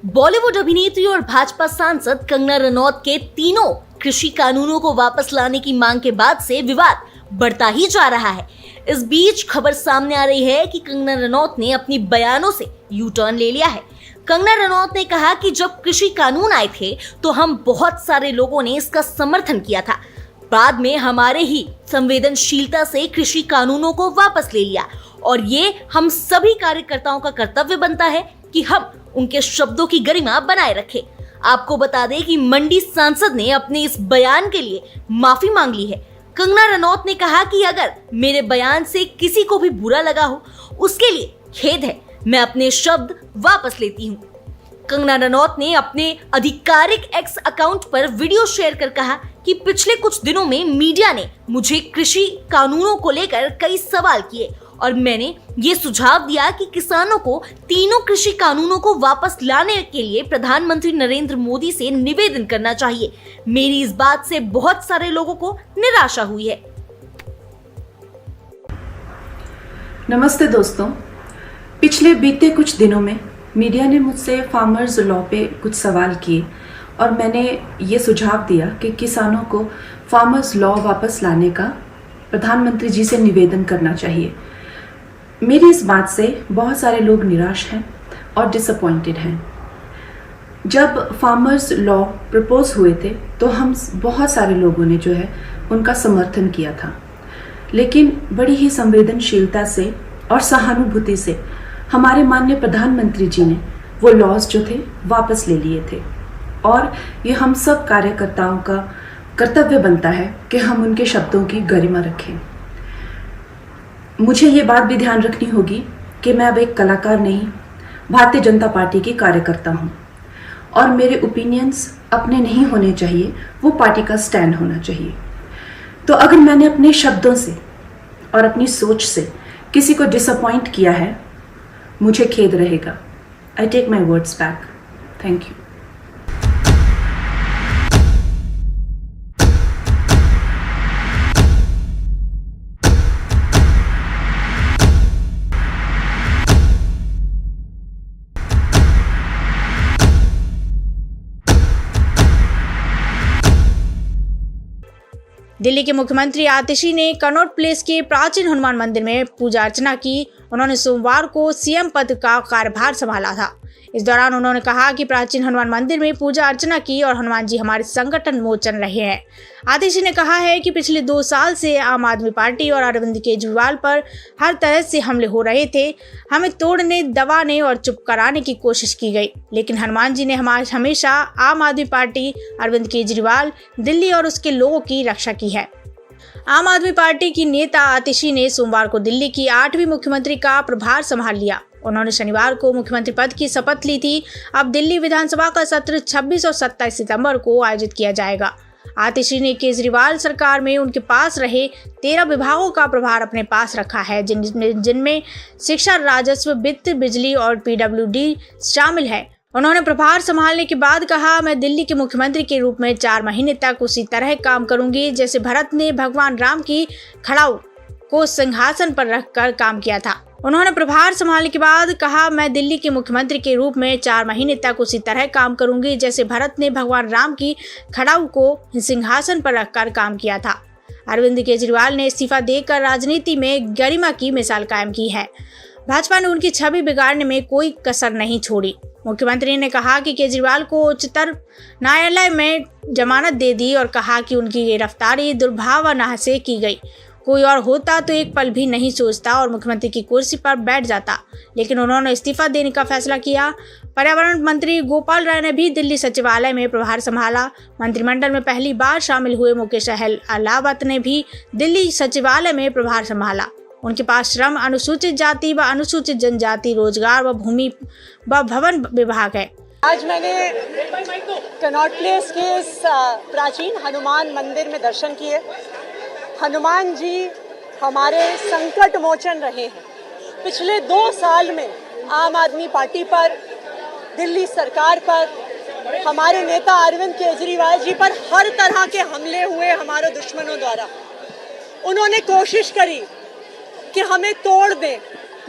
बॉलीवुड अभिनेत्री और भाजपा सांसद कंगना रनौत के तीनों कृषि कानूनों को वापस लाने की मांग के बाद से विवाद बढ़ता ही जा रहा है। इस बीच खबर सामने आ रही है कि कंगना रनौत ने अपनी बयानों से यू टर्न ले लिया है। कंगना रनौत ने कहा कि जब कृषि कानून आए थे तो हम बहुत सारे लोगों ने इसका समर्थन किया था। बाद में हमारे ही संवेदनशीलता से कृषि कानूनों को वापस ले लिया और ये हम सभी कार्यकर्ताओं का कर्तव्य बनता है कि हम उनके शब्दों की गरिमा बनाए रखें। आपको बता दें कि मंडी सांसद ने अपने इस बयान के लिए माफी मांग ली है। कंगना रनौत ने कहा कि अगर मेरे बयान से किसी को भी बुरा लगा हो उसके लिए खेद है, मैं अपने शब्द वापस लेती हूँ। कंगना रनौत ने अपने आधिकारिक एक्स अकाउंट पर वीडियो शेयर कर कहा कि पिछले कुछ दिनों में मीडिया ने मुझे कृषि कानूनों को लेकर कई सवाल किए और मैंने ये सुझाव दिया कि किसानों को तीनों कृषि कानूनों को वापस लाने के लिए प्रधानमंत्री नरेंद्र मोदी से निवेदन करना चाहिए। मेरी इस बात से बहुत सारे लोगों को निराशा हुई है। नमस्ते दोस्तों, पिछले बीते कुछ दिनों में मीडिया ने मुझसे फार्मर्स लॉ पे कुछ सवाल किए और मैंने ये सुझाव दिया कि किसानों को फार्मर्स लॉ वापस लाने का प्रधानमंत्री जी से निवेदन करना चाहिए। मेरी इस बात से बहुत सारे लोग निराश हैं और डिसअपॉइंटेड हैं। जब फार्मर्स लॉ प्रपोज हुए थे तो हम बहुत सारे लोगों ने जो है उनका समर्थन किया था, लेकिन बड़ी ही संवेदनशीलता से और सहानुभूति से हमारे माननीय प्रधानमंत्री जी ने वो लॉज जो थे वापस ले लिए थे और ये हम सब कार्यकर्ताओं का कर्तव्य बनता है कि हम उनके शब्दों की गरिमा रखें। मुझे ये बात भी ध्यान रखनी होगी कि मैं अब एक कलाकार नहीं, भारतीय जनता पार्टी की कार्यकर्ता हूँ और मेरे ओपिनियंस अपने नहीं होने चाहिए, वो पार्टी का स्टैंड होना चाहिए। तो अगर मैंने अपने शब्दों से और अपनी सोच से किसी को डिसअपॉइंट किया है, मुझे खेद रहेगा। I take my words back. Thank you. Delhi के मुख्यमंत्री आतिशी ने कनॉट प्लेस के प्राचीन हनुमान मंदिर में पूजा अर्चना की। उन्होंने सोमवार को सीएम पद का कार्यभार संभाला था। इस दौरान उन्होंने कहा कि प्राचीन हनुमान मंदिर में पूजा अर्चना की और हनुमान जी हमारे संकट मोचन रहे हैं। आतिशी ने कहा है कि पिछले 2 साल से आम आदमी पार्टी और अरविंद केजरीवाल पर हर तरह से हमले हो रहे थे। हमें तोड़ने, दबाने और चुप कराने की कोशिश की गई, लेकिन हनुमान जी ने हमेशा आम आदमी पार्टी, अरविंद केजरीवाल, दिल्ली और उसके लोगों की रक्षा की है। आम आदमी पार्टी की नेता आतिशी ने सोमवार को दिल्ली की 8वीं मुख्यमंत्री का प्रभार संभाल लिया। उन्होंने शनिवार को मुख्यमंत्री पद की शपथ ली थी। अब दिल्ली विधानसभा का सत्र 26 और 27 सितंबर को आयोजित किया जाएगा। आतिशी ने केजरीवाल सरकार में उनके पास रहे 13 विभागों का प्रभार अपने पास रखा है, जिनमें शिक्षा, राजस्व, वित्त, बिजली और पीडब्ल्यूडी शामिल है। उन्होंने प्रभार संभालने के बाद कहा, मैं दिल्ली के मुख्यमंत्री के रूप में 4 महीने तक उसी तरह काम करूंगी जैसे भरत ने भगवान राम की खड़ाऊ को सिंहासन पर रखकर काम किया था। उन्होंने प्रभार संभालने के बाद कहा, मैं दिल्ली के मुख्यमंत्री के रूप में 4 महीने तक उसी तरह काम करूंगी जैसे भरत ने भगवान राम की खड़ाऊ को सिंहासन पर रखकर काम किया था। अरविंद केजरीवाल ने इस्तीफा देकर राजनीति में गरिमा की मिसाल कायम की है। भाजपा ने उनकी छवि बिगाड़ने में कोई कसर नहीं छोड़ी। मुख्यमंत्री ने कहा कि केजरीवाल को उच्चतम न्यायालय में जमानत दे दी और कहा कि उनकी गिरफ्तारी दुर्भावना से की गई। कोई और होता तो एक पल भी नहीं सोचता और मुख्यमंत्री की कुर्सी पर बैठ जाता, लेकिन उन्होंने इस्तीफा देने का फैसला किया। पर्यावरण मंत्री गोपाल राय ने भी दिल्ली सचिवालय में प्रभार संभाला। मंत्रिमंडल में पहली बार शामिल हुए मुकेश अहलावत ने भी दिल्ली सचिवालय में प्रभार संभाला। उनके पास श्रम, अनुसूचित जाति व अनुसूचित जनजाति, रोजगार व भूमि व भवन विभाग है। आज मैंने कनॉट प्लेस के इस प्राचीन हनुमान मंदिर में दर्शन किए। हनुमान जी हमारे संकट मोचन रहे हैं। पिछले 2 साल में आम आदमी पार्टी पर, दिल्ली सरकार पर, हमारे नेता अरविंद केजरीवाल जी पर हर तरह के हमले हुए हमारे दुश्मनों द्वारा। उन्होंने कोशिश करी कि हमें तोड़ दें,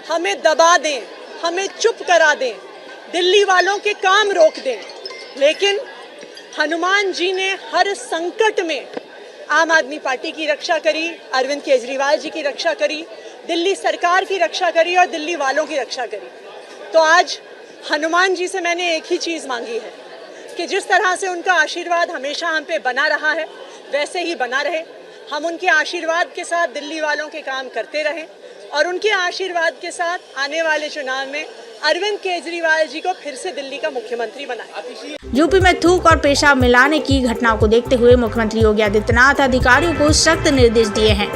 हमें दबा दें, हमें चुप करा दें, दिल्ली वालों के काम रोक दें, लेकिन हनुमान जी ने हर संकट में आम आदमी पार्टी की रक्षा करी, अरविंद केजरीवाल जी की रक्षा करी, दिल्ली सरकार की रक्षा करी और दिल्ली वालों की रक्षा करी। तो आज हनुमान जी से मैंने एक ही चीज़ मांगी है कि जिस तरह से उनका आशीर्वाद हमेशा हम पे बना रहा है, वैसे ही बना रहे। हम उनके आशीर्वाद के साथ दिल्ली वालों के काम करते रहें और उनके आशीर्वाद के साथ आने वाले चुनाव में अरविंद केजरीवाल जी को फिर से दिल्ली का मुख्यमंत्री बनाए। यूपी में थूक और पेशाब मिलाने की घटनाओं को देखते हुए मुख्यमंत्री योगी आदित्यनाथ अधिकारियों को सख्त निर्देश दिए हैं।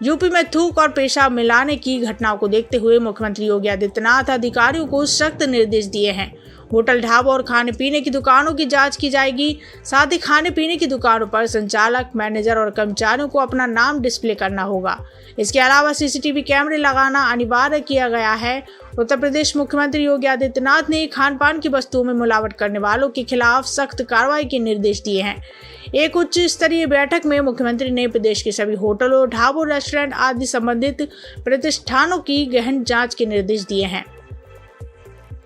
यूपी में थूक और पेशाब मिलाने की घटनाओं को देखते हुए मुख्यमंत्री योगी आदित्यनाथ अधिकारियों को सख्त निर्देश दिए हैं। होटल, ढाबों और खाने पीने की दुकानों की जांच की जाएगी। साथ ही खाने पीने की दुकानों पर संचालक, मैनेजर और कर्मचारियों को अपना नाम डिस्प्ले करना होगा। इसके अलावा सीसीटीवी कैमरे लगाना अनिवार्य किया गया है। उत्तर प्रदेश मुख्यमंत्री योगी आदित्यनाथ ने खान पान की वस्तुओं में मिलावट करने वालों के खिलाफ सख्त कार्रवाई के निर्देश दिए हैं। एक उच्च स्तरीय बैठक में मुख्यमंत्री ने प्रदेश के सभी होटलों, ढाबों, रेस्टोरेंट आदि संबंधित प्रतिष्ठानों की गहन जांच के निर्देश दिए हैं।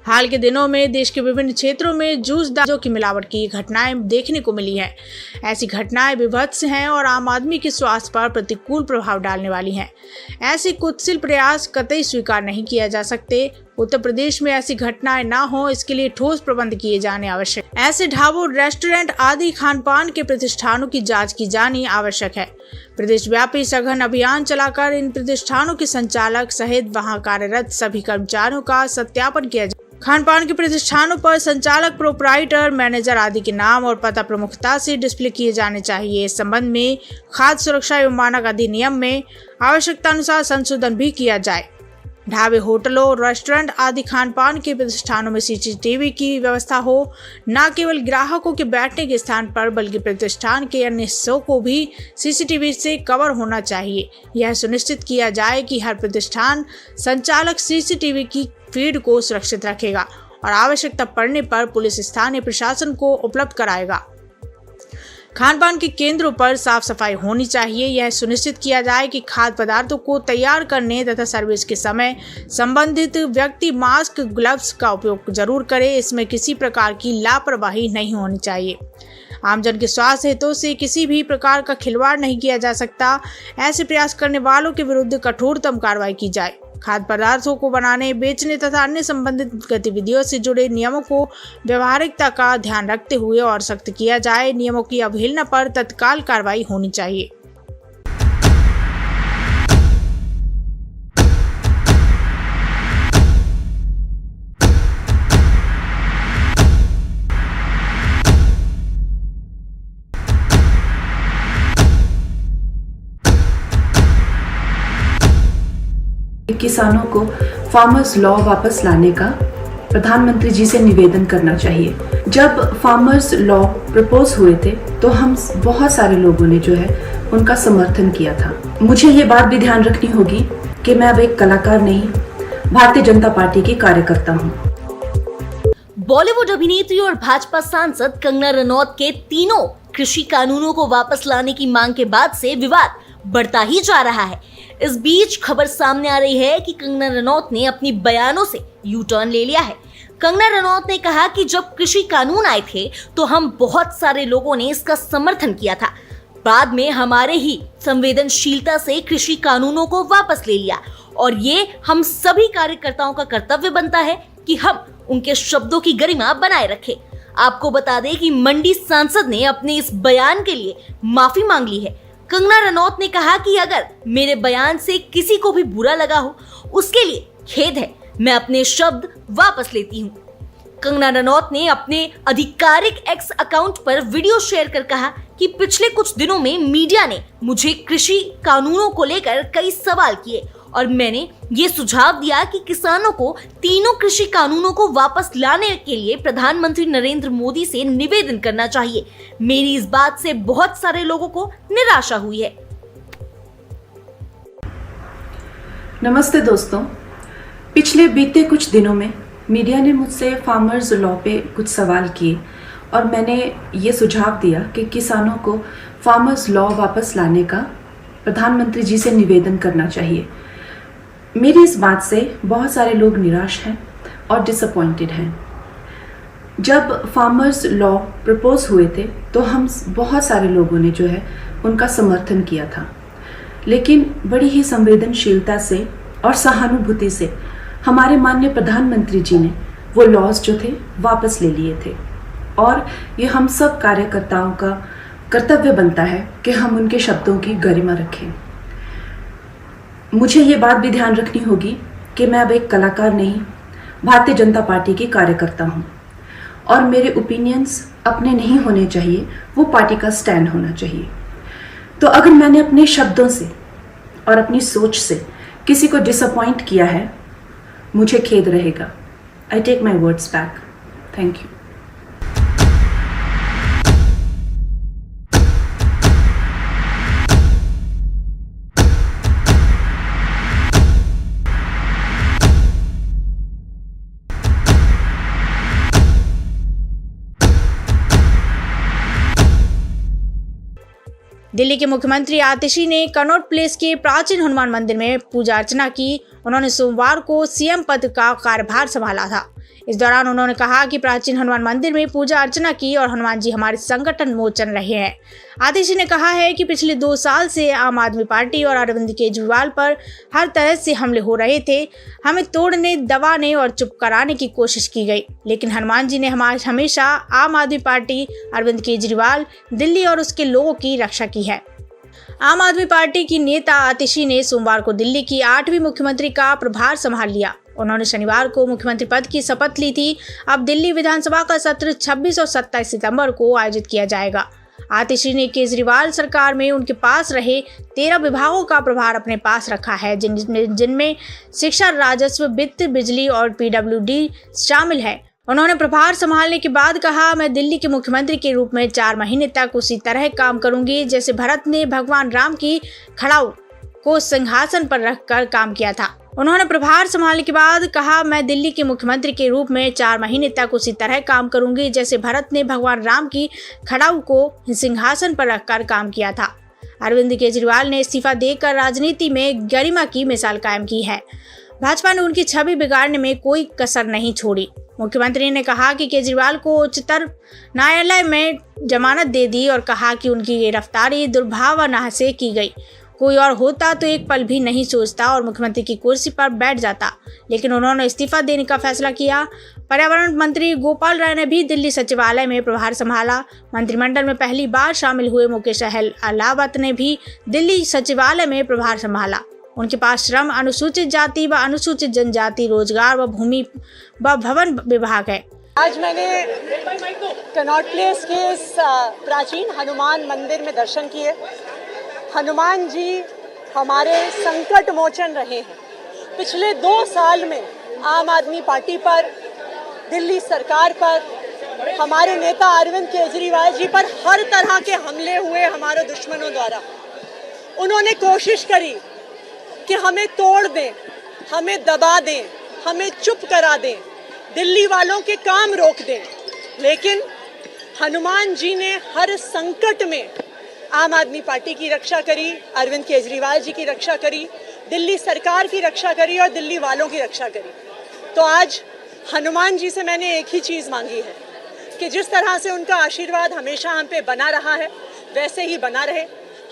हाल के दिनों में देश के विभिन्न क्षेत्रों में जूस दारू की मिलावट की घटनाएं देखने को मिली है। ऐसी घटनाएं विभत्स हैं और आम आदमी के स्वास्थ्य पर प्रतिकूल प्रभाव डालने वाली हैं। ऐसे कुत्सित प्रयास कतई स्वीकार नहीं किया जा सकते। उत्तर प्रदेश में ऐसी घटनाएं ना हो, इसके लिए ठोस प्रबंध किए जाने आवश्यक। ऐसे ढाबों, रेस्टोरेंट आदि खान पान के प्रतिष्ठानों की जांच की जानी आवश्यक है। प्रदेश व्यापी सघन अभियान चलाकर इन प्रतिष्ठानों के संचालक सहित वहां कार्यरत सभी कर्मचारियों का सत्यापन किया जाए। खान पान के प्रतिष्ठानों पर संचालक, प्रोपराइटर, मैनेजर आदि के नाम और पता प्रमुखता से डिस्प्ले किए जाने चाहिए। इस संबंध में खाद्य सुरक्षा एवं मानक अधिनियम में आवश्यकता अनुसार संशोधन भी किया जाए। ढाबे, होटलों, रेस्टोरेंट आदि खान पान के प्रतिष्ठानों में सीसीटीवी की व्यवस्था हो। न केवल ग्राहकों के बैठने के स्थान पर बल्कि प्रतिष्ठान के अन्य हिस्सों को भी सीसीटीवी से कवर होना चाहिए। यह सुनिश्चित किया जाए कि हर प्रतिष्ठान संचालक सीसीटीवी की फीड को सुरक्षित रखेगा और आवश्यकता पड़ने पर पुलिस स्थानीय प्रशासन को उपलब्ध कराएगा। खान पान के केंद्रों पर साफ सफाई होनी चाहिए। यह सुनिश्चित किया जाए कि खाद्य पदार्थों को तैयार करने तथा सर्विस के समय संबंधित व्यक्ति मास्क, ग्लव्स का उपयोग जरूर करे। इसमें किसी प्रकार की लापरवाही नहीं होनी चाहिए। आमजन के स्वास्थ्य हितों से किसी भी प्रकार का खिलवाड़ नहीं किया जा सकता। ऐसे प्रयास करने वालों के विरुद्ध कठोरतम कार्रवाई की जाए। खाद्य पदार्थों को बनाने, बेचने तथा अन्य संबंधित गतिविधियों से जुड़े नियमों को व्यवहारिकता का ध्यान रखते हुए और सख्त किया जाए। नियमों की अवहेलना पर तत्काल कार्रवाई होनी चाहिए। किसानों को फार्मर्स लॉ वापस लाने का प्रधानमंत्री जी से निवेदन करना चाहिए। जब फार्मर्स लॉ प्रपोज हुए थे तो हम बहुत सारे लोगों ने जो है उनका समर्थन किया था। मुझे ये बात भी ध्यान रखनी होगी कि मैं अब एक कलाकार नहीं, भारतीय जनता पार्टी की कार्यकर्ता हूँ। बॉलीवुड अभिनेत्री और भाजपा सांसद कंगना रनौत के तीनों कृषि कानूनों को वापस लाने की मांग के बाद से विवाद बढ़ता ही जा रहा है। इस बीच खबर सामने आ रही है कि कंगना रनौत ने अपनी बयानों से यू टर्न ले लिया है। कंगना रनौत ने कहा कि जब कृषि कानून आए थे तो हम बहुत सारे लोगों ने इसका समर्थन किया था। बाद में हमारे ही संवेदनशीलता से कृषि कानूनों को वापस ले लिया और ये हम सभी कार्यकर्ताओं का कर्तव्य बनता है कि हम उनके शब्दों की गरिमा बनाए रखें। आपको बता दें कि मंडी सांसद ने अपने इस बयान के लिए माफी मांग ली है। कंगना रनौत ने कहा कि अगर मेरे बयान से किसी को भी बुरा लगा हो उसके लिए खेद है, मैं अपने शब्द वापस लेती हूँ। कंगना रनौत ने अपने आधिकारिक एक्स अकाउंट पर वीडियो शेयर कर कहा कि पिछले कुछ दिनों में मीडिया ने मुझे कृषि कानूनों को लेकर कई सवाल किए और मैंने ये सुझाव दिया कि किसानों को तीनों कृषि कानूनों को वापस लाने के लिए प्रधानमंत्री नरेंद्र मोदी से निवेदन करना चाहिए। मेरी इस बात से बहुत सारे लोगों को निराशा हुई है। नमस्ते दोस्तों, पिछले बीते कुछ दिनों में मीडिया ने मुझसे फार्मर्स लॉ पे कुछ सवाल किए और मैंने ये सुझाव दिया कि किसानों को फार्मर्स लॉ वापस लाने का प्रधानमंत्री जी से निवेदन करना चाहिए। मेरी इस बात से बहुत सारे लोग निराश हैं और डिसअपॉइंटेड हैं। जब फार्मर्स लॉ प्रपोज हुए थे तो हम बहुत सारे लोगों ने जो है उनका समर्थन किया था, लेकिन बड़ी ही संवेदनशीलता से और सहानुभूति से हमारे माननीय प्रधानमंत्री जी ने वो लॉज जो थे वापस ले लिए थे और ये हम सब कार्यकर्ताओं का कर्तव्य बनता है कि हम उनके शब्दों की गरिमा रखें। मुझे ये बात भी ध्यान रखनी होगी कि मैं अब एक कलाकार नहीं, भारतीय जनता पार्टी की कार्यकर्ता हूँ और मेरे ओपिनियंस अपने नहीं होने चाहिए, वो पार्टी का स्टैंड होना चाहिए। तो अगर मैंने अपने शब्दों से और अपनी सोच से किसी को डिसअपॉइंट किया है, मुझे खेद रहेगा। I take my words back. Thank you. Delhi के मुख्यमंत्री आतिशी ने कनॉट प्लेस के प्राचीन हनुमान मंदिर में पूजा अर्चना की। उन्होंने सोमवार को सीएम पद का कार्यभार संभाला था। इस दौरान उन्होंने कहा कि प्राचीन हनुमान मंदिर में पूजा अर्चना की और हनुमान जी हमारे संकट मोचन रहे हैं। आतिशी ने कहा है कि पिछले 2 साल से आम आदमी पार्टी और अरविंद केजरीवाल पर हर तरह से हमले हो रहे थे। हमें तोड़ने, दबाने और चुप कराने की कोशिश की गई, लेकिन हनुमान जी ने हमेशा आम आदमी पार्टी, अरविंद केजरीवाल, दिल्ली और उसके लोगों की रक्षा की है। आम आदमी पार्टी की नेता आतिशी ने सोमवार को दिल्ली की 8वीं मुख्यमंत्री का प्रभार संभाल लिया। उन्होंने शनिवार को मुख्यमंत्री पद की शपथ ली थी। अब दिल्ली विधानसभा का सत्र 26 और 27 सितंबर को आयोजित किया जाएगा। आतिशी ने केजरीवाल सरकार में उनके पास रहे 13 विभागों का प्रभार अपने पास रखा है, जिनमें शिक्षा, राजस्व, वित्त, बिजली और पीडब्ल्यूडी शामिल है। उन्होंने प्रभार संभालने के बाद कहा, मैं दिल्ली के मुख्यमंत्री के रूप में 4 महीने तक उसी तरह काम करूंगी जैसे भरत ने भगवान राम की खड़ाऊ को सिंहासन पर रखकर काम किया था। उन्होंने प्रभार संभालने के बाद कहा, मैं दिल्ली के मुख्यमंत्री के रूप में 4 महीने तक उसी तरह काम करूंगी जैसे भरत ने भगवान राम की खड़ाऊ को सिंहासन पर रखकर काम किया था। अरविंद केजरीवाल ने इस्तीफा देकर राजनीति में गरिमा की मिसाल कायम की है। भाजपा ने उनकी छवि बिगाड़ने में कोई कसर नहीं छोड़ी। मुख्यमंत्री ने कहा कि केजरीवाल को उच्चतम न्यायालय में जमानत दे दी और कहा कि उनकी गिरफ्तारी दुर्भावना से की गई। कोई और होता तो एक पल भी नहीं सोचता और मुख्यमंत्री की कुर्सी पर बैठ जाता, लेकिन उन्होंने इस्तीफा देने का फैसला किया। पर्यावरण मंत्री गोपाल राय ने भी दिल्ली सचिवालय में प्रभार संभाला। मंत्रिमंडल में पहली बार शामिल हुए मुकेश अहलावत ने भी दिल्ली सचिवालय में प्रभार संभाला। उनके पास श्रम, अनुसूचित जाति व अनुसूचित जनजाति, रोजगार व भूमि व भवन विभाग है। आज मैंने कनॉट प्लेस के इस प्राचीन हनुमान मंदिर में दर्शन किए। हनुमान जी हमारे संकट मोचन रहे हैं। पिछले 2 साल में आम आदमी पार्टी पर, दिल्ली सरकार पर, हमारे नेता अरविंद केजरीवाल जी पर हर तरह के हमले हुए हमारे दुश्मनों द्वारा। उन्होंने कोशिश करी कि हमें तोड़ दें, हमें दबा दें, हमें चुप करा दें, दिल्ली वालों के काम रोक दें, लेकिन हनुमान जी ने हर संकट में आम आदमी पार्टी की रक्षा करी, अरविंद केजरीवाल जी की रक्षा करी, दिल्ली सरकार की रक्षा करी और दिल्ली वालों की रक्षा करी। तो आज हनुमान जी से मैंने एक ही चीज़ मांगी है कि जिस तरह से उनका आशीर्वाद हमेशा हम पे बना रहा है, वैसे ही बना रहे।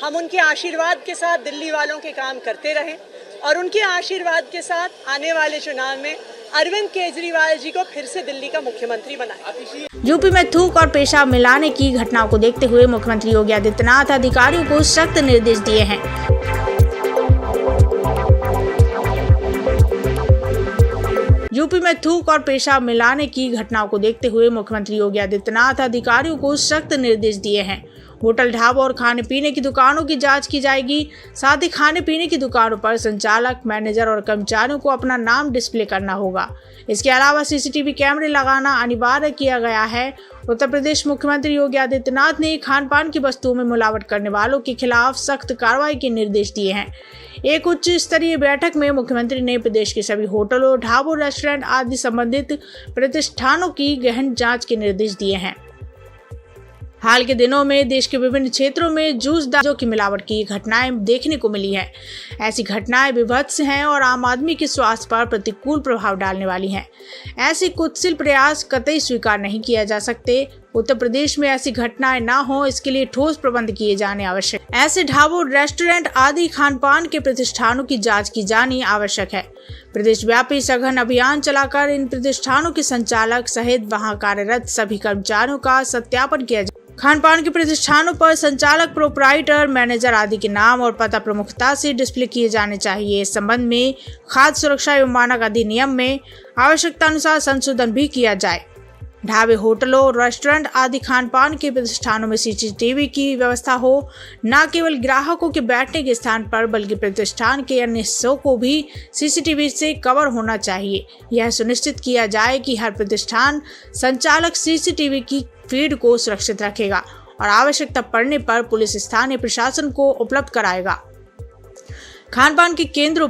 हम उनके आशीर्वाद के साथ दिल्ली वालों के काम करते रहें और उनके आशीर्वाद के साथ आने वाले चुनाव में अरविंद केजरीवाल जी को फिर से दिल्ली का मुख्यमंत्री बनाए। यूपी में थूक और पेशाब मिलाने की घटनाओं को देखते हुए मुख्यमंत्री योगी आदित्यनाथ अधिकारियों को सख्त निर्देश दिए हैं। यूपी में थूक और पेशाब मिलाने की घटनाओं को देखते हुए मुख्यमंत्री योगी आदित्यनाथ अधिकारियों को सख्त निर्देश दिए हैं। होटल, ढाबों और खाने पीने की दुकानों की जांच की जाएगी। साथ ही खाने पीने की दुकानों पर संचालक, मैनेजर और कर्मचारियों को अपना नाम डिस्प्ले करना होगा। इसके अलावा सीसीटीवी कैमरे लगाना अनिवार्य किया गया है। उत्तर प्रदेश मुख्यमंत्री योगी आदित्यनाथ ने खान पान की वस्तुओं में मिलावट करने वालों के खिलाफ सख्त कार्रवाई के निर्देश दिए हैं। एक उच्च स्तरीय बैठक में मुख्यमंत्री ने प्रदेश के सभी होटलों, ढाबों, रेस्टोरेंट आदि संबंधित प्रतिष्ठानों की गहन जांच के निर्देश दिए हैं। हाल के दिनों में देश के विभिन्न क्षेत्रों में जूस दारू की मिलावट की घटनाएं देखने को मिली है। ऐसी घटनाएं विभत्स हैं और आम आदमी के स्वास्थ्य पर प्रतिकूल प्रभाव डालने वाली हैं। ऐसे कुत्सित प्रयास कतई स्वीकार नहीं किया जा सकते। उत्तर प्रदेश में ऐसी घटनाएं ना हो, इसके लिए ठोस प्रबंध किए जाने आवश्यक। ऐसे ढाबों, रेस्टोरेंट आदि खान पान के प्रतिष्ठानों की जांच की जानी आवश्यक है। प्रदेश व्यापी सघन अभियान चलाकर इन प्रतिष्ठानों के संचालक सहित वहां कार्यरत सभी कर्मचारियों का सत्यापन किया जाए। खान पान के प्रतिष्ठानों पर संचालक, प्रोपराइटर, मैनेजर आदि के नाम और पता प्रमुखता से डिस्प्ले किए जाने चाहिए। इस संबंध में खाद्य सुरक्षा एवं मानक अधिनियम में आवश्यकता अनुसार संशोधन भी किया जाए। ढाबे, होटलों, रेस्टोरेंट आदि खान पान के प्रतिष्ठानों में सीसीटीवी की व्यवस्था हो। न केवल ग्राहकों के बैठने के स्थान पर बल्कि प्रतिष्ठान के अन्य हिस्सों को भी सीसीटीवी से कवर होना चाहिए। यह सुनिश्चित किया जाए कि हर प्रतिष्ठान संचालक सीसीटीवी की फीड को सुरक्षित रखेगा और आवश्यकता पड़ने पर पुलिस स्थानीय प्रशासन को उपलब्ध कराएगा। खान पान के केंद्रों